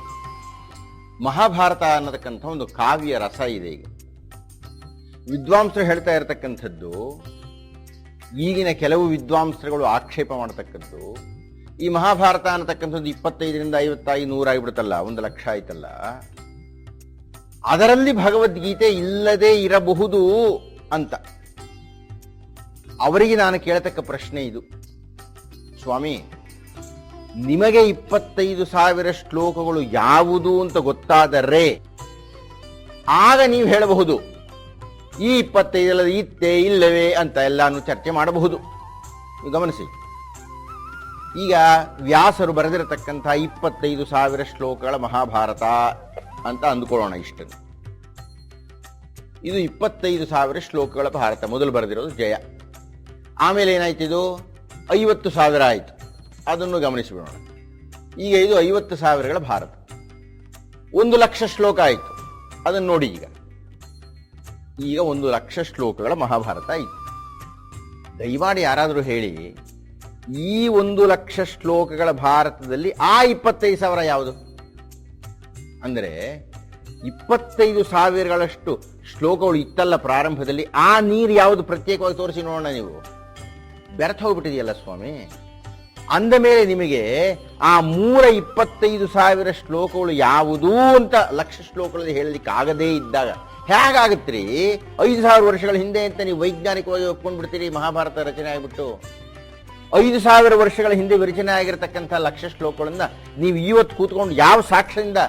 ಮಹಾಭಾರತ ಅನ್ನತಕ್ಕಂಥ ಒಂದು ಕಾವ್ಯ ರಸ ಇದೆ. ಈಗ ವಿದ್ವಾಂಸರು ಹೇಳ್ತಾ ಇರತಕ್ಕಂಥದ್ದು, ಈಗಿನ ಕೆಲವು ವಿದ್ವಾಂಸರುಗಳು ಆಕ್ಷೇಪ ಮಾಡತಕ್ಕದ್ದು, ಈ ಮಹಾಭಾರತ ಅನ್ನತಕ್ಕಂಥದ್ದು 25ರಿಂದ 50 ಆಗಿ 100 ಆಗಿಬಿಡುತ್ತಲ್ಲ, 1,00,000 ಆಯ್ತಲ್ಲ, ಅದರಲ್ಲಿ ಭಗವದ್ಗೀತೆ ಇಲ್ಲದೆ ಇರಬಹುದು ಅಂತ. ಅವರಿಗೆ ನಾನು ಕೇಳತಕ್ಕ ಪ್ರಶ್ನೆ ಇದು, ಸ್ವಾಮಿ ನಿಮಗೆ 25,000 ಶ್ಲೋಕಗಳು ಯಾವುದು ಅಂತ ಗೊತ್ತಾದರೆ ಆಗ ನೀವು ಹೇಳಬಹುದು ಈ 25 ಇತ್ತೇ ಇಲ್ಲವೇ ಅಂತ ಎಲ್ಲಾನು ಚರ್ಚೆ ಮಾಡಬಹುದು. ಗಮನಿಸಿ, ಈಗ ವ್ಯಾಸರು ಬರೆದಿರತಕ್ಕಂಥ 25,000 ಶ್ಲೋಕಗಳ ಮಹಾಭಾರತ ಅಂತ ಅಂದುಕೊಳ್ಳೋಣ. ಇಷ್ಟನ್ನು ಇದು 25,000 ಶ್ಲೋಕಗಳ ಭಾರತ. ಮೊದಲು ಬರೆದಿರೋದು ಜಯ, ಆಮೇಲೆ ಏನಾಯ್ತು, ಇದು 50,000 ಆಯಿತು. ಅದನ್ನು ಗಮನಿಸಿಬಿಡೋಣ. ಈಗ ಇದು 50,000ಗಳ ಭಾರತ. 1,00,000 ಶ್ಲೋಕ ಆಯಿತು. ಅದನ್ನು ನೋಡಿ, ಈಗ 1,00,000 ಶ್ಲೋಕಗಳ ಮಹಾಭಾರತ ಆಯಿತು. ದಯಮಾಡಿ ಯಾರಾದರೂ ಹೇಳಿ, ಈ 1,00,000 ಶ್ಲೋಕಗಳ ಭಾರತದಲ್ಲಿ ಆ 25,000 ಯಾವುದು? ಅಂದರೆ 25,000ಗಳಷ್ಟು ಶ್ಲೋಕಗಳು ಇತ್ತಲ್ಲ ಪ್ರಾರಂಭದಲ್ಲಿ, ಆ ನೀರು ಯಾವುದು ಪ್ರತ್ಯೇಕವಾಗಿ ತೋರಿಸಿ ನೋಡೋಣ. ನೀವು ವ್ಯರ್ಥ ಹೋಗ್ಬಿಟ್ಟಿದೆಯಲ್ಲ ಸ್ವಾಮಿ. ಅಂದ ಮೇಲೆ ನಿಮಗೆ ಆ 25,000 ಶ್ಲೋಕಗಳು ಯಾವುದು ಅಂತ 1,00,000 ಶ್ಲೋಕಗಳಲ್ಲಿ ಹೇಳಲಿಕ್ಕೆ ಆಗದೇ ಇದ್ದಾಗ ಹೇಗಾಗತ್ರಿ? 5,000 ವರ್ಷಗಳ ಹಿಂದೆ ಅಂತ ನೀವು ವೈಜ್ಞಾನಿಕವಾಗಿ ಒಪ್ಕೊಂಡ್ಬಿಡ್ತೀರಿ. ಮಹಾಭಾರತ ರಚನೆ ಆಗಿಬಿಟ್ಟು 5,000 ವರ್ಷಗಳ ಹಿಂದೆ ವಿರಚನೆ ಆಗಿರತಕ್ಕಂಥ 1,00,000 ಶ್ಲೋಕಗಳನ್ನ ನೀವು ಇವತ್ತು ಕೂತ್ಕೊಂಡು ಯಾವ ಸಾಕ್ಷ್ಯದಿಂದ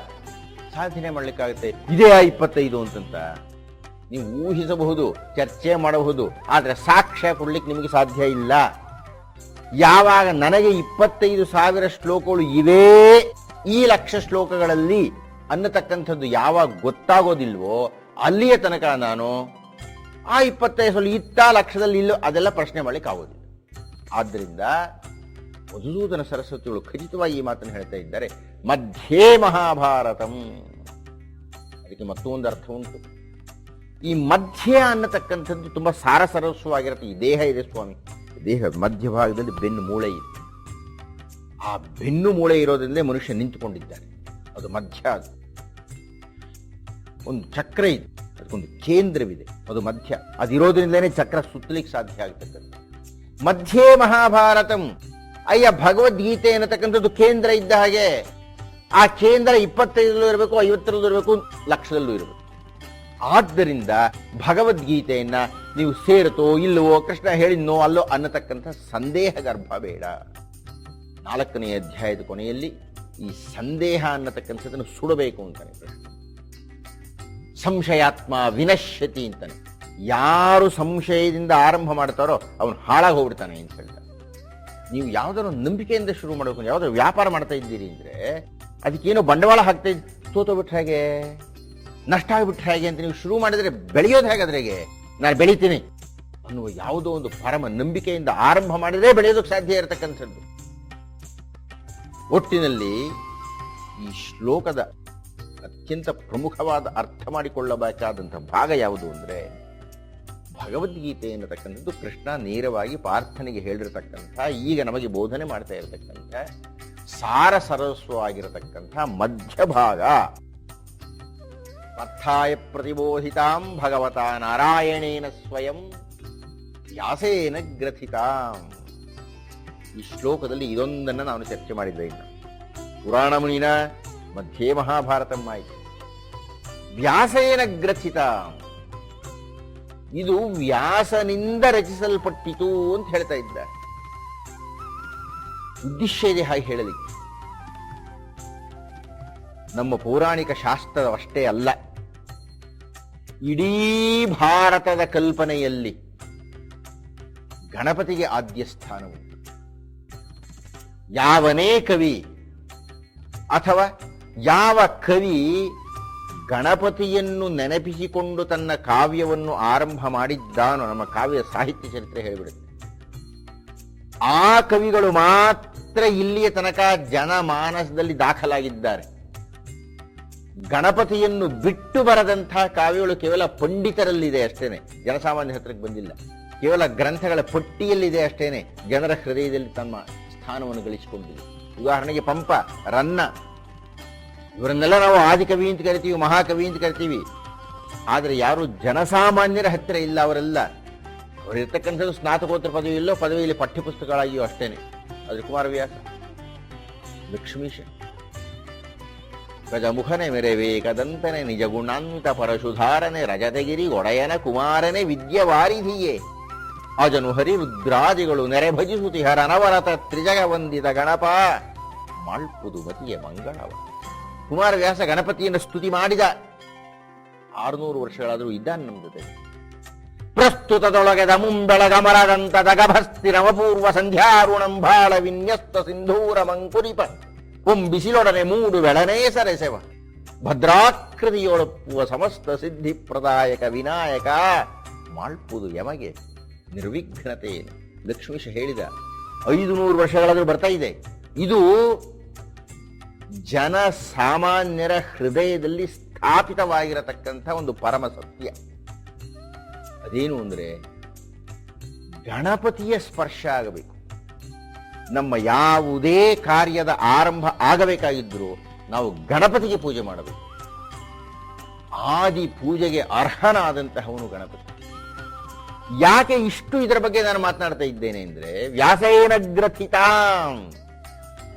ಸಾಧನೆ ಮಾಡ್ಲಿಕ್ಕಾಗುತ್ತೆ? ಇದೇ 25 ಅಂತಂತ ನೀವು ಊಹಿಸಬಹುದು, ಚರ್ಚೆ ಮಾಡಬಹುದು, ಆದರೆ ಸಾಕ್ಷ್ಯ ಕೊಡ್ಲಿಕ್ಕೆ ನಿಮಗೆ ಸಾಧ್ಯ ಇಲ್ಲ. ಯಾವಾಗ ನನಗೆ 25,000 ಶ್ಲೋಕಗಳು ಇವೆ ಈ 1,00,000 ಶ್ಲೋಕಗಳಲ್ಲಿ ಅನ್ನತಕ್ಕಂಥದ್ದು ಯಾವಾಗ ಗೊತ್ತಾಗೋದಿಲ್ವೋ ಅಲ್ಲಿಯ ತನಕ ನಾನು ಆ 25 ಇತ್ತ 1,00,000ದಲ್ಲಿ ಇಲ್ಲೋ ಅದೆಲ್ಲ ಪ್ರಶ್ನೆ ಮಾಡ್ಲಿಕ್ಕೆ ಆಗೋದಿಲ್ಲ. ಆದ್ದರಿಂದ ಮಧುಸೂದನ ಸರಸ್ವತಿಗಳು ಖಚಿತವಾಗಿ ಈ ಮಾತನ್ನು ಹೇಳ್ತಾ ಇದ್ದಾರೆ, ಮಧ್ಯೆ ಮಹಾಭಾರತಂ. ಅದಕ್ಕೆ ಮತ್ತೊಂದು ಅರ್ಥ ಉಂಟು. ಈ ಮಧ್ಯ ಅನ್ನತಕ್ಕಂಥದ್ದು ತುಂಬಾ ಸಾರಸರಸ್ವವಾಗಿರುತ್ತೆ. ಈ ದೇಹ ಇದೆ ಸ್ವಾಮಿ, ದೇಹ ಮಧ್ಯಭಾಗದಲ್ಲಿ ಬೆನ್ನು ಮೂಳೆ ಇದೆ. ಆ ಬೆನ್ನು ಮೂಳೆ ಇರೋದ್ರಿಂದಲೇ ಮನುಷ್ಯ ನಿಂತುಕೊಂಡಿದ್ದಾನೆ. ಅದು ಮಧ್ಯ. ಅದು ಒಂದು ಚಕ್ರ ಇದೆ, ಅದಕ್ಕೊಂದು ಕೇಂದ್ರವಿದೆ, ಅದು ಮಧ್ಯ. ಅದಿರೋದ್ರಿಂದಲೇ ಚಕ್ರ ಸುತ್ತಲಿಕ್ಕೆ ಸಾಧ್ಯ ಆಗ್ತಕ್ಕಂಥ ಮಧ್ಯೆ ಮಹಾಭಾರತಂ. ಅಯ್ಯ, ಭಗವದ್ಗೀತೆ ಅನ್ನತಕ್ಕಂಥದ್ದು ಕೇಂದ್ರ ಇದ್ದ ಹಾಗೆ. ಆ ಕೇಂದ್ರ 25ರಲ್ಲೂ ಇರಬೇಕು, 50ರಲ್ಲೂ ಇರಬೇಕು, 1,00,000ದಲ್ಲೂ ಇರಬೇಕು. ಆದ್ದರಿಂದ ಭಗವದ್ಗೀತೆಯನ್ನ ನೀವು ಸೇರುತ್ತೋ ಇಲ್ಲವೋ, ಕೃಷ್ಣ ಹೇಳಿದ್ನೋ ಅಲ್ಲೋ ಅನ್ನತಕ್ಕಂಥ ಸಂದೇಹ ಗರ್ಭ ಬೇಡ. 4ನೇ ಅಧ್ಯಾಯದ ಕೊನೆಯಲ್ಲಿ ಈ ಸಂದೇಹ ಅನ್ನತಕ್ಕಂಥದ್ದನ್ನು ಸುಡಬೇಕು ಅಂತಾನೆ ಕೃಷ್ಣ. ಸಂಶಯಾತ್ಮ ವಿನಶ್ಯತಿ ಅಂತಾನೆ. ಯಾರು ಸಂಶಯದಿಂದ ಆರಂಭ ಮಾಡ್ತಾರೋ ಅವನು ಹಾಳಾಗಿ ಹೋಗ್ಬಿಡ್ತಾನೆ ಅಂತ ಹೇಳ್ತಾರೆ. ನೀವು ಯಾವುದಾದ್ರು ನಂಬಿಕೆಯಿಂದ ಶುರು ಮಾಡಬೇಕು. ಯಾವುದಾದ್ರು ವ್ಯಾಪಾರ ಮಾಡ್ತಾ ಇದ್ದೀರಿ ಅಂದರೆ ಅದಕ್ಕೇನೋ ಬಂಡವಾಳ ಹಾಕ್ತಾ ಸೋತೋಗ್ಬಿಟ್ರೆ ಹೇಗೆ, ನಷ್ಟ ಆಗಿಬಿಟ್ರೆ ಹೇಗೆ ಅಂತ ನೀವು ಶುರು ಮಾಡಿದರೆ ಬೆಳೆಯೋದು ಹೇಗಾದ್ರೆಗೆ? ನಾನು ಬೆಳಿತೀನಿ ಅನ್ನುವ ಯಾವುದೋ ಒಂದು ಪರಮ ನಂಬಿಕೆಯಿಂದ ಆರಂಭ ಮಾಡಿದ್ರೆ ಬೆಳೆಯೋದಕ್ಕೆ ಸಾಧ್ಯ ಇರತಕ್ಕಂಥದ್ದು. ಒಟ್ಟಿನಲ್ಲಿ ಈ ಶ್ಲೋಕದ ಅತ್ಯಂತ ಪ್ರಮುಖವಾದ ಅರ್ಥ ಮಾಡಿಕೊಳ್ಳಬೇಕಾದಂಥ ಭಾಗ ಯಾವುದು ಅಂದರೆ, ಭಗವದ್ಗೀತೆ ಎನ್ನತಕ್ಕಂಥದ್ದು ಕೃಷ್ಣ ನೇರವಾಗಿ ಪಾರ್ಥನಿಗೆ ಹೇಳಿರತಕ್ಕಂಥ, ಈಗ ನಮಗೆ ಬೋಧನೆ ಮಾಡ್ತಾ ಇರತಕ್ಕಂಥ ಸಾರ ಸರಸ್ವವಾಗಿರತಕ್ಕಂಥ ಮಧ್ಯಭಾಗ. ಪಾರ್ಥಾಯ ಪ್ರತಿಬೋಧಿತಾಂ ಭಗವತಾ ನಾರಾಯಣೇನ ಸ್ವಯಂ ವ್ಯಾಸೇನ ಗ್ರಥಿತಾಂ. ಈ ಶ್ಲೋಕದಲ್ಲಿ ಇದೊಂದನ್ನು ನಾನು ಚರ್ಚೆ ಮಾಡಿದ್ದೆ. ಇನ್ನು ಪುರಾಣ ಮುನಿನ ಮಧ್ಯೆ ಮಹಾಭಾರತಂ ಆಯಿತು. ವ್ಯಾಸೇನ ಗ್ರಥಿತಾಂ, ಇದು ವ್ಯಾಸನಿಂದ ರಚಿಸಲ್ಪಟ್ಟಿತು ಅಂತ ಹೇಳ್ತಾ ಇದ್ದಾರೆ. ಉದ್ದೇಶ ಇದೆ ಹಾಗೆ ಹೇಳಲಿಕ್ಕೆ. ನಮ್ಮ ಪೌರಾಣಿಕ ಶಾಸ್ತ್ರವಷ್ಟೇ ಅಲ್ಲ, ಇಡೀ ಭಾರತದ ಕಲ್ಪನೆಯಲ್ಲಿ ಗಣಪತಿಗೆ ಆದ್ಯ ಸ್ಥಾನವುಂಟು. ಯಾವನೇ ಕವಿ ಅಥವಾ ಯಾವ ಕವಿ ಗಣಪತಿಯನ್ನು ನೆನಪಿಸಿಕೊಂಡು ತನ್ನ ಕಾವ್ಯವನ್ನು ಆರಂಭ ಮಾಡಿದ್ದಾನೋ, ನಮ್ಮ ಕಾವ್ಯ ಸಾಹಿತ್ಯ ಚರಿತ್ರೆ ಹೇಳಿಬಿಡುತ್ತೆ, ಆ ಕವಿಗಳು ಮಾತ್ರ ಇಲ್ಲಿಯ ತನಕ ಜನಮಾನಸದಲ್ಲಿ ದಾಖಲಾಗಿದ್ದಾರೆ. ಗಣಪತಿಯನ್ನು ಬಿಟ್ಟು ಬರದಂತಹ ಕಾವ್ಯಗಳು ಕೇವಲ ಪಂಡಿತರಲ್ಲಿದೆ ಅಷ್ಟೇನೆ, ಜನಸಾಮಾನ್ಯ ಹತ್ರಕ್ಕೆ ಬಂದಿಲ್ಲ. ಕೇವಲ ಗ್ರಂಥಗಳ ಪಟ್ಟಿಯಲ್ಲಿದೆ ಅಷ್ಟೇನೆ, ಜನರ ಹೃದಯದಲ್ಲಿ ತಮ್ಮ ಸ್ಥಾನವನ್ನು ಗಳಿಸಿಕೊಂಡಿದೆ. ಉದಾಹರಣೆಗೆ ಪಂಪ, ರನ್ನ, ಇವರನ್ನೆಲ್ಲ ನಾವು ಆದಿಕವಿ ಅಂತ ಕರಿತೀವಿ, ಮಹಾಕವಿ ಅಂತ ಕರಿತೀವಿ. ಆದರೆ ಯಾರು ಜನಸಾಮಾನ್ಯರ ಹತ್ತಿರ ಇಲ್ಲ. ಅವರೆಲ್ಲ ಅವರಿರ್ತಕ್ಕಂಥದ್ದು ಸ್ನಾತಕೋತ್ತರ ಪದವಿ ಇಲ್ಲೋ, ಪದವಿಯಲ್ಲಿ ಪಠ್ಯಪುಸ್ತಕಗಳಾಗಿಯೋ ಅಷ್ಟೇನೆ. ಆದರೆ ಕುಮಾರವ್ಯಾಸ, ಲಕ್ಷ್ಮೀಶ, ಗಜಮುಖನೆ ಮೆರೆವೆ ಕದಂತನೆ ನಿಜ ಗುಣಾಂತ ಪರಶುಧಾರನೆ ರಜತಗಿರಿ ಒಡೆಯನ ಕುಮಾರನೆ ವಿದ್ಯವಾರಿಧಿಯೇ ಅಜನು ಹರಿ ರುದ್ರಾದಿಗಳು ನೆರೆ ಭಜಿಸುತಿಹರ ಅನವರತ ತ್ರಿಜಗ ವಂದಿತ ಗಣಪ ಮಾಳ್ಪುದು ಮತಿಯ ಮಂಗಳವ. ಕುಮಾರವ್ಯಾಸ ಗಣಪತಿಯನ್ನು ಸ್ತುತಿ ಮಾಡಿದ. 600 ವರ್ಷಗಳಾದರೂ ಇದ್ದಾನೆ ನಮ್ಮ ಜೊತೆ. ಪ್ರಸ್ತುತದೊಳಗೆದ ಮುಂಬೆಳಗಮರದಂತದ ಗಭಸ್ತಿರಮಪೂರ್ವ ಸಂಧ್ಯಾರುಣಂ ಬಾಳ ವಿನ್ಯಸ್ತ ಸಿಂಧೂರ ಮಂಕುರಿಪ ಬಿಸಿಲೊಡನೆ ಮೂಡು ಬೆಳನೇ ಸರೆಸೆವ ಭದ್ರಾಕೃತಿಯೊಳಪ್ಪುವ ಸಮಸ್ತ ಸಿದ್ಧಿ ಪ್ರದಾಯಕ ವಿನಾಯಕ ಮಾಳ್ಪುದು ಯಮಗೆ ನಿರ್ವಿಘ್ನತೆಯನ್ನು ಲಕ್ಷ್ಮೀಶ ಹೇಳಿದ. 500 ವರ್ಷಗಳಾದರೂ ಬರ್ತಾ ಇದೆ. ಇದು ಜನಸಾಮಾನ್ಯರ ಹೃದಯದಲ್ಲಿ ಸ್ಥಾಪಿತವಾಗಿರತಕ್ಕಂಥ ಒಂದು ಪರಮ ಸತ್ಯ. ಅದೇನು ಅಂದರೆ, ಗಣಪತಿಯ ಸ್ಪರ್ಶ ಆಗಬೇಕು. ನಮ್ಮ ಯಾವುದೇ ಕಾರ್ಯದ ಆರಂಭ ಆಗಬೇಕಾಗಿದ್ದರೂ ನಾವು ಗಣಪತಿಗೆ ಪೂಜೆ ಮಾಡಬೇಕು. ಆದಿ ಪೂಜೆಗೆ ಅರ್ಹನಾದಂತಹವನು ಗಣಪತಿ. ಯಾಕೆ ಇಷ್ಟು ಇದರ ಬಗ್ಗೆ ನಾನು ಮಾತನಾಡ್ತಾ ಇದ್ದೇನೆ ಅಂದರೆ, ವ್ಯಾಸೇನ ಗ್ರಥಿತಾಂ,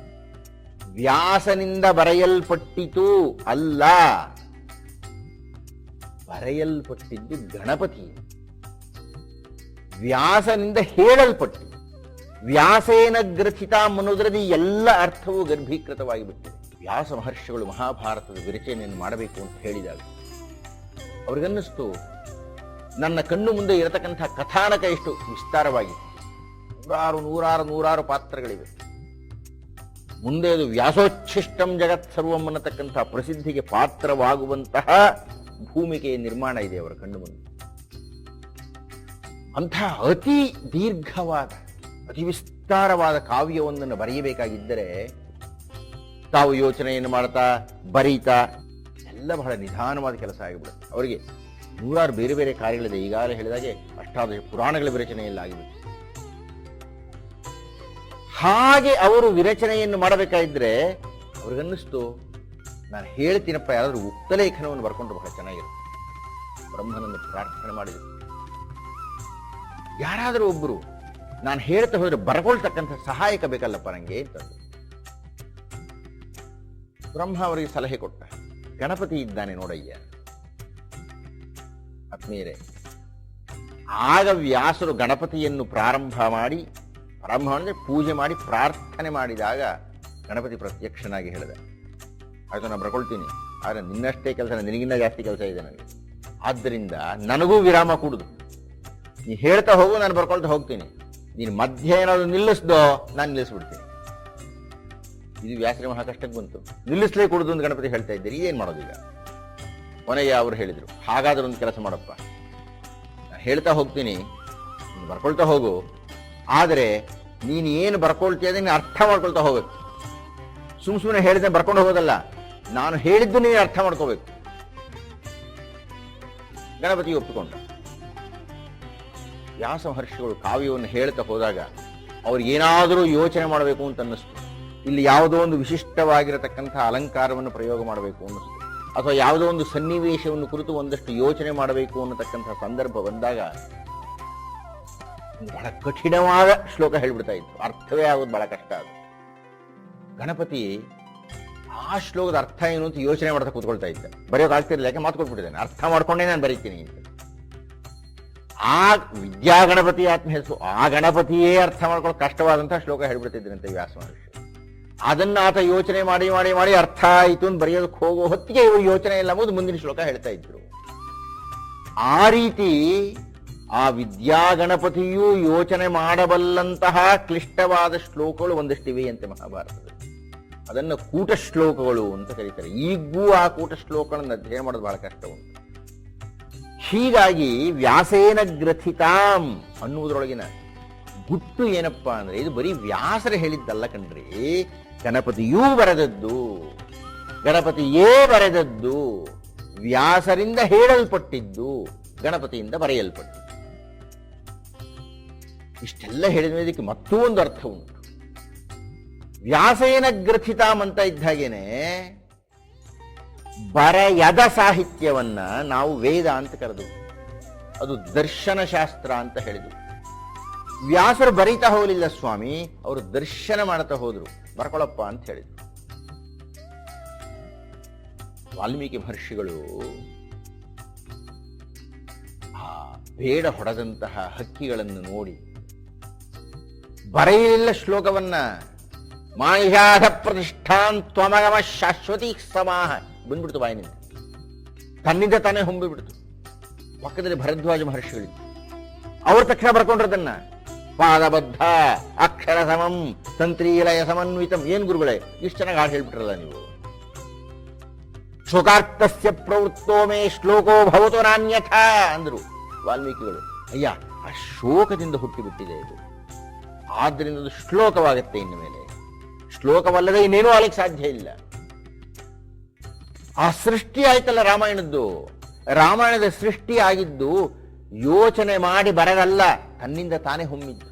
ವ್ಯಾಸನಿಂದ ಬರೆಯಲ್ಪಟ್ಟಿತು ಅಲ್ಲ, ಬರೆಯಲ್ಪಟ್ಟಿದ್ದು ಗಣಪತಿ. ವ್ಯಾಸನಿಂದ ಹೇಳಲ್ಪಟ್ಟು ವ್ಯಾಸೇನ ಗ್ರಥಿತಾಂ ಅನ್ನೋದರಲ್ಲಿ ಎಲ್ಲ ಅರ್ಥವೂ ಗರ್ಭೀಕೃತವಾಗಿ ಬಿಟ್ಟಿದೆ. ವ್ಯಾಸ ಮಹರ್ಷಿಗಳು ಮಹಾಭಾರತದ ವಿರಚನೆಯನ್ನು ಮಾಡಬೇಕು ಅಂತ ಹೇಳಿದಾಗ ಅವ್ರಿಗನ್ನಿಸ್ತು, ನನ್ನ ಕಣ್ಣು ಮುಂದೆ ಇರತಕ್ಕಂಥ ಕಥಾನಕ ಎಷ್ಟು ವಿಸ್ತಾರವಾಗಿ, ನೂರಾರು ಪಾತ್ರಗಳಿವೆ. ಮುಂದೆ ಅದು ವ್ಯಾಸೋಚ್ಛಿಷ್ಟಂ ಜಗತ್ ಸರ್ವಂ ಅನ್ನತಕ್ಕಂಥ ಪ್ರಸಿದ್ಧಿಗೆ ಪಾತ್ರವಾಗುವಂತಹ ಭೂಮಿಕೆಯ ನಿರ್ಮಾಣ ಇದೆ ಅವರ ಕಣ್ಣು ಮುಂದೆ. ಅಂಥ ಅತಿ ದೀರ್ಘವಾದ, ಅತಿ ವಿಸ್ತಾರವಾದ ಕಾವ್ಯವೊಂದನ್ನು ಬರೆಯಬೇಕಾಗಿದ್ದರೆ ತಾವು ಯೋಚನೆಯನ್ನು ಮಾಡ್ತಾ ಬರೀತಾ ಎಲ್ಲ ಬಹಳ ನಿಧಾನವಾದ ಕೆಲಸ ಆಗಿಬಿಡುತ್ತೆ. ಅವರಿಗೆ ನೂರಾರು ಬೇರೆ ಬೇರೆ ಕಾರ್ಯಗಳಿದೆ. ಈಗಾಗಲೇ ಹೇಳಿದಾಗೆ ಅಷ್ಟಾದಶ ಪುರಾಣಗಳ ವಿರಚನೆಯಲ್ಲಾಗಿಬಿಡುತ್ತೆ. ಹಾಗೆ ಅವರು ವಿರಚನೆಯನ್ನು ಮಾಡಬೇಕಾಗಿದ್ರೆ ಅವ್ರಿಗನ್ನಿಸ್ತು, ನಾನು ಹೇಳ್ತೀನಪ್ಪ, ಯಾರಾದರೂ ಉಕ್ತಲೇಖನವನ್ನು ಬರ್ಕೊಂಡ್ರೆ ಬಹಳ ಚೆನ್ನಾಗಿರುತ್ತೆ. ಬ್ರಹ್ಮನನ್ನು ಪ್ರಾರ್ಥನೆ ಮಾಡಿದರು, ಯಾರಾದರೂ ಒಬ್ಬರು ನಾನು ಹೇಳ್ತಾ ಹೋದ್ರೆ ಬರ್ಕೊಳ್ತಕ್ಕಂಥ ಸಹಾಯಕ ಬೇಕಲ್ಲಪ್ಪ ನನಗೆ ಅಂತ. ಬ್ರಹ್ಮ ಅವರಿಗೆ ಸಲಹೆ ಕೊಟ್ಟ, ಗಣಪತಿ ಇದ್ದಾನೆ ನೋಡಯ್ಯ. ಆತ್ಮೀಯರೇ, ಆಗ ವ್ಯಾಸರು ಗಣಪತಿಯನ್ನು ಪ್ರಾರಂಭ ಮಾಡಿದ್ರೆ ಪೂಜೆ ಮಾಡಿ ಪ್ರಾರ್ಥನೆ ಮಾಡಿದಾಗ ಗಣಪತಿ ಪ್ರತ್ಯಕ್ಷನಾಗಿ ಹೇಳಿದ, ಆಯ್ತು ನಾನು ಬರ್ಕೊಳ್ತೀನಿ, ಆದರೆ ನಿನ್ನಷ್ಟೇ ಕೆಲಸ, ನಿನಗಿನ್ನ ಜಾಸ್ತಿ ಕೆಲಸ ಇದೆ ನನಗೆ. ಆದ್ದರಿಂದ ನನಗೂ ವಿರಾಮ ಕೂಡುದು. ನೀ ಹೇಳ್ತಾ ಹೋಗು, ನಾನು ಬರ್ಕೊಳ್ತಾ ಹೋಗ್ತೀನಿ. ನೀನು ಮಧ್ಯ ಏನಾದ್ರು ನಿಲ್ಲಿಸ್ದೋ, ನಾನು ನಿಲ್ಲಿಸ್ಬಿಡ್ತೀನಿ. ಇದು ವ್ಯಾಸರ ಮಹಾ ಕಷ್ಟಕ್ಕೆ ಬಂತು. ನಿಲ್ಲಿಸ್ಲೇ ಕೂಡುದು ಅಂತ ಗಣಪತಿ ಹೇಳ್ತಾ ಇದ್ದೀರಿ, ಏನ್ ಮಾಡೋದೀಗ? ಕೊನೆಗೆ ಅವರು ಹೇಳಿದ್ರು, ಹಾಗಾದ್ರೆ ಒಂದು ಕೆಲಸ ಮಾಡಪ್ಪ, ನಾನು ಹೇಳ್ತಾ ಹೋಗ್ತೀನಿ, ನೀನು ಬರ್ಕೊಳ್ತಾ ಹೋಗು, ಆದರೆ ನೀನು ಏನು ಬರ್ಕೊಳ್ತೀಯ ಅದನ್ನು ಅರ್ಥ ಮಾಡ್ಕೊಳ್ತಾ ಹೋಗ್ಬೇಕು. ಸುಮ್ಮನೆ ಹೇಳಿದ್ರೆ ಬರ್ಕೊಂಡು ಹೋಗೋದಲ್ಲ, ನಾನು ಹೇಳಿದ್ದು ನೀನು ಅರ್ಥ ಮಾಡ್ಕೋಬೇಕು. ಗಣಪತಿ ಒಪ್ಪಿಕೊಂಡ. ವ್ಯಾಸ ಮಹರ್ಷಿಗಳು ಕಾವ್ಯವನ್ನು ಹೇಳ್ತಾ ಹೋದಾಗ ಅವ್ರಿಗೇನಾದರೂ ಯೋಚನೆ ಮಾಡಬೇಕು ಅಂತ ಅನ್ನಿಸ್ತು. ಇಲ್ಲಿ ಯಾವುದೋ ಒಂದು ವಿಶಿಷ್ಟವಾಗಿರತಕ್ಕಂಥ ಅಲಂಕಾರವನ್ನು ಪ್ರಯೋಗ ಮಾಡಬೇಕು ಅನ್ನಿಸ್ತು, ಅಥವಾ ಯಾವುದೋ ಒಂದು ಸನ್ನಿವೇಶವನ್ನು ಕುರಿತು ಒಂದಷ್ಟು ಯೋಚನೆ ಮಾಡಬೇಕು ಅನ್ನತಕ್ಕಂಥ ಸಂದರ್ಭ ಬಂದಾಗ ಬಹಳ ಕಠಿಣವಾದ ಶ್ಲೋಕ ಹೇಳ್ಬಿಡ್ತಾ ಇತ್ತು. ಅರ್ಥವೇ ಆಗೋದು ಬಹಳ ಕಷ್ಟ. ಅದು ಗಣಪತಿ ಆ ಶ್ಲೋಕದ ಅರ್ಥ ಏನು ಅಂತ ಯೋಚನೆ ಮಾಡ್ತಾ ಕೂತ್ಕೊಳ್ತಾ ಇದ್ದ. ಬರೆಯೋಕ್ಕಾಗ್ತಿರ್ಲಿಲ್ಲ, ಯಾಕೆ ಮಾತು ಕೊಟ್ಬಿಟ್ಟಿದ್ದೇನೆ, ಅರ್ಥ ಮಾಡ್ಕೊಂಡೇ ನಾನು ಬರೀತೀನಿ ಅಂತ. ಆ ವಿದ್ಯಾ ಗಣಪತಿ ಆತ್ಮ ಹೆಸರು, ಆ ಗಣಪತಿಯೇ ಅರ್ಥ ಮಾಡ್ಕೊಳ್ಳೋ ಕಷ್ಟವಾದಂತಹ ಶ್ಲೋಕ ಹೇಳ್ಬಿಡ್ತಿದ್ರಂತೆ ವ್ಯಾಸ ಮಹರ್ಷಿ. ಅದನ್ನ ಆತ ಯೋಚನೆ ಮಾಡಿ ಮಾಡಿ ಮಾಡಿ ಅರ್ಥ ಆಯಿತು ಅಂತ ಬರೆಯೋದಕ್ಕೆ ಹೋಗೋ ಹೊತ್ತಿಗೆ ಇವರು ಯೋಚನೆ ಇಲ್ಲ ಎಂಬುದು ಮುಂದಿನ ಶ್ಲೋಕ ಹೇಳ್ತಾ ಇದ್ರು. ಆ ರೀತಿ ಆ ವಿದ್ಯಾ ಗಣಪತಿಯೂ ಯೋಚನೆ ಮಾಡಬಲ್ಲಂತಹ ಕ್ಲಿಷ್ಟವಾದ ಶ್ಲೋಕಗಳು ಒಂದಷ್ಟಿವೆ ಅಂತೆ ಮಹಾಭಾರತದಲ್ಲಿ. ಅದನ್ನು ಕೂಟ ಶ್ಲೋಕಗಳು ಅಂತ ಕರೀತಾರೆ. ಈಗೂ ಆ ಕೂಟ ಶ್ಲೋಕಗಳನ್ನು ಅಧ್ಯಯನ ಮಾಡೋದು ಬಹಳ ಕಷ್ಟ ಉಂಟು. ಹೀಗಾಗಿ ವ್ಯಾಸೇನ ಗ್ರಥಿತಾಂ ಅನ್ನುವುದರೊಳಗಿನ ಗುಟ್ಟು ಏನಪ್ಪಾ ಅಂದ್ರೆ, ಇದು ಬರೀ ವ್ಯಾಸರ ಹೇಳಿದ್ದಲ್ಲ ಕಣ್ರಿ, ಗಣಪತಿಯೂ ಬರೆದದ್ದು, ಗಣಪತಿಯೇ ಬರೆದದ್ದು, ವ್ಯಾಸರಿಂದ ಹೇಳಲ್ಪಟ್ಟಿದ್ದು, ಗಣಪತಿಯಿಂದ ಬರೆಯಲ್ಪಟ್ಟಿದ್ದು. ಇಷ್ಟೆಲ್ಲ ಹೇಳಿದ ಮೇಲೆ ಇದಕ್ಕೆ ಮತ್ತೂ ಒಂದು ಅರ್ಥ ಉಂಟು. ವ್ಯಾಸೇನ ಗ್ರಥಿತಾಂ ಅಂತ ಇದ್ದ ಹಾಗೇನೆ ಬರೆಯದ ಸಾಹಿತ್ಯವನ್ನ ನಾವು ವೇದ ಅಂತ ಕರೆದು, ಅದು ದರ್ಶನ ಶಾಸ್ತ್ರ ಅಂತ ಹೇಳಿದ್ರು. ವ್ಯಾಸರು ಬರೀತಾ ಹೋಗಲಿಲ್ಲ ಸ್ವಾಮಿ, ಅವರು ದರ್ಶನ ಮಾಡ್ತಾ ಹೋದ್ರು. ಬರ್ಕೊಳಪ್ಪ ಅಂತ ಹೇಳಿದ್ರು. ವಾಲ್ಮೀಕಿ ಮಹರ್ಷಿಗಳು ಆ ಬೇಡ ಹೊಡೆದಂತಹ ಹಕ್ಕಿಗಳನ್ನು ನೋಡಿ ಬರೆಯಲಿಲ್ಲ ಶ್ಲೋಕವನ್ನ. ಮಾಹ್ಯಾಧ ಪ್ರತಿಷ್ಠಾನ್ ತ್ವಮಗಮ ಶಾಶ್ವತಿ ಸಮಾಹ ಬಂದ್ಬಿಡ್ತು ಬಾಯಿನಿಂದ, ತನ್ನಿಂದ ತಾನೇ ಹೊಂಬಿಬಿಡ್ತು. ಪಕ್ಕದಲ್ಲಿ ಭರದ್ವಾಜ ಮಹರ್ಷಿಗಳಿತ್ತು, ಅವ್ರ ತಕ್ಷಣ ಬರ್ಕೊಂಡ್ರದನ್ನ. ಪಾದಬದ್ಧ ಅಕ್ಷರ ಸಮಂ ತಂತ್ರೀಲಯ ಸಮನ್ವಿತಂ. ಏನ್ ಗುರುಗಳೇ ಇಷ್ಟು ಚೆನ್ನಾಗಿ ಹಾಡು ಹೇಳ್ಬಿಟ್ರಲ್ಲ ನೀವು. ಶೋಕಾರ್ಥಸ್ಯ ಪ್ರವೃತ್ತೋ ಮೇ ಶ್ಲೋಕೋ ಭವತೋ ನಾನ್ಯಥ ಅಂದ್ರು ವಾಲ್ಮೀಕಿಗಳು. ಅಯ್ಯ, ಆ ಶೋಕದಿಂದ ಹುಟ್ಟಿಬಿಟ್ಟಿದೆ ಇದು, ಆದ್ರಿಂದ ಅದು ಶ್ಲೋಕವಾಗತ್ತೆ. ಇನ್ನು ಮೇಲೆ ಶ್ಲೋಕವಲ್ಲದೆ ಇನ್ನೇನೂ ಆಗ್ಲಿಕ್ಕೆ ಸಾಧ್ಯ ಇಲ್ಲ. ಆ ಸೃಷ್ಟಿ ಆಯ್ತಲ್ಲ ರಾಮಾಯಣದ್ದು, ರಾಮಾಯಣದ ಸೃಷ್ಟಿ ಆಗಿದ್ದು ಯೋಚನೆ ಮಾಡಿ ಬರದಲ್ಲ, ತನ್ನಿಂದ ತಾನೇ ಹೊಮ್ಮಿದ್ದು,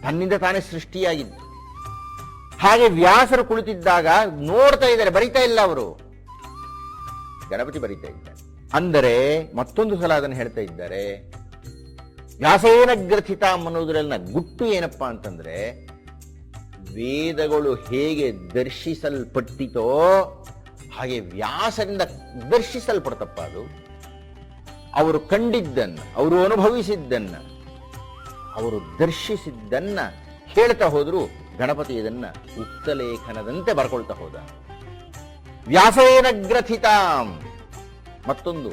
ತನ್ನಿಂದ ತಾನೇ ಸೃಷ್ಟಿಯಾಗಿದ್ದು. ಹಾಗೆ ವ್ಯಾಸರು ಕುಳಿತಿದ್ದಾಗ ನೋಡ್ತಾ ಇದ್ದಾರೆ, ಬರಿತಾ ಇಲ್ಲ ಅವರು, ಗಣಪತಿ ಬರಿತಾ ಇದ್ದಾರೆ. ಅಂದರೆ ಮತ್ತೊಂದು ಸಲ ಅದನ್ನು ಹೇಳ್ತಾ ಇದ್ದಾರೆ. ವ್ಯಾಸೇನ ಗ್ರಥಿತ ಅನ್ನೋದ್ರಲ್ಲಿನ ಗುಟ್ಟು ಏನಪ್ಪಾ ಅಂತಂದ್ರೆ, ವೇದಗಳು ಹೇಗೆ ದರ್ಶಿಸಲ್ಪಟ್ಟಿತೋ ಹಾಗೆ ವ್ಯಾಸರಿಂದ ದರ್ಶಿಸಲ್ಪಡ್ತಪ್ಪ ಅದು. ಅವರು ಕಂಡಿದ್ದನ್ನ, ಅವರು ಅನುಭವಿಸಿದ್ದನ್ನ, ಅವರು ದರ್ಶಿಸಿದ್ದನ್ನ ಹೇಳ್ತಾ ಹೋದ್ರು. ಗಣಪತಿ ಇದನ್ನ ಉಕ್ತಲೇಖನದಂತೆ ಬರ್ಕೊಳ್ತಾ ಹೋದ. ವ್ಯಾಸೇನ ಗ್ರಥಿತಾಂ. ಮತ್ತೊಂದು,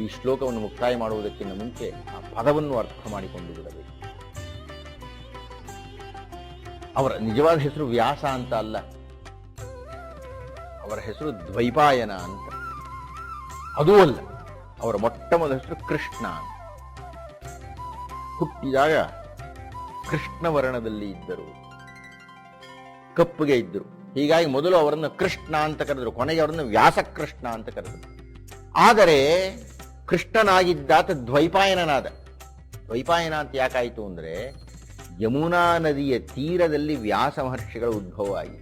ಈ ಶ್ಲೋಕವನ್ನು ಮುಕ್ತಾಯ ಮಾಡುವುದಕ್ಕಿಂತ ಮುಂಚೆ ಆ ಪದವನ್ನು ಅರ್ಥ ಮಾಡಿಕೊಂಡು ಬಿಡಬೇಕು. ಅವರ ನಿಜವಾದ ಹೆಸರು ವ್ಯಾಸ ಅಂತ ಅಲ್ಲ, ಅವರ ಹೆಸರು ದ್ವೈಪಾಯನ ಅಂತ. ಅದೂ ಅಲ್ಲ, ಅವರ ಮೊಟ್ಟ ಮೊದಲ ಹೆಸರು ಕೃಷ್ಣ ಅಂತ. ಹುಟ್ಟಿದಾಗ ಕೃಷ್ಣ ವರ್ಣದಲ್ಲಿ ಇದ್ದರು, ಕಪ್ಪುಗೆ ಇದ್ದರು. ಹೀಗಾಗಿ ಮೊದಲು ಅವರನ್ನು ಕೃಷ್ಣ ಅಂತ ಕರೆದರು, ಕೊನೆಗೆ ಅವರನ್ನು ವ್ಯಾಸಕೃಷ್ಣ ಅಂತ ಕರೆದರು. ಆದರೆ ಕೃಷ್ಣನಾಗಿದ್ದಾತ ದ್ವೈಪಾಯನನಾದ. ದ್ವೈಪಾಯನ ಅಂತ ಯಾಕಾಯಿತು ಅಂದ್ರೆ, ಯಮುನಾ ನದಿಯ ತೀರದಲ್ಲಿ ವ್ಯಾಸ ಮಹರ್ಷಿಗಳ ಉದ್ಭವ ಆಗಿದೆ.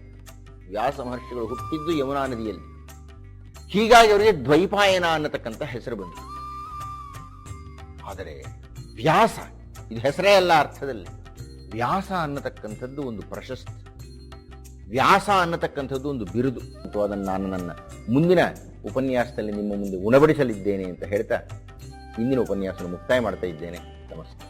ವ್ಯಾಸ ಮಹರ್ಷಿಗಳು ಹುಟ್ಟಿದ್ದು ಯಮುನಾ ನದಿಯಲ್ಲಿ. ಹೀಗಾಗಿ ಅವರಿಗೆ ದ್ವೈಪಾಯನ ಅನ್ನತಕ್ಕಂಥ ಹೆಸರು ಬಂತು. ಆದರೆ ವ್ಯಾಸ ಇದು ಹೆಸರೇ ಅಲ್ಲ ಅರ್ಥದಲ್ಲಿ. ವ್ಯಾಸ ಅನ್ನತಕ್ಕಂಥದ್ದು ಒಂದು ಪ್ರಶಸ್ತಿ, ವ್ಯಾಸ ಅನ್ನತಕ್ಕಂಥದ್ದು ಒಂದು ಬಿರುದು. ಅದನ್ನು ನಾನು ನನ್ನ ಮುಂದಿನ ಉಪನ್ಯಾಸದಲ್ಲಿ ನಿಮ್ಮ ಮುಂದೆ ಉಣಬಡಿಸಲಿದ್ದೇನೆ ಅಂತ ಹೇಳ್ತಾ ಇಂದಿನ ಉಪನ್ಯಾಸವನ್ನು ಮುಕ್ತಾಯ ಮಾಡ್ತಾ ಇದ್ದೇನೆ. ನಮಸ್ಕಾರ.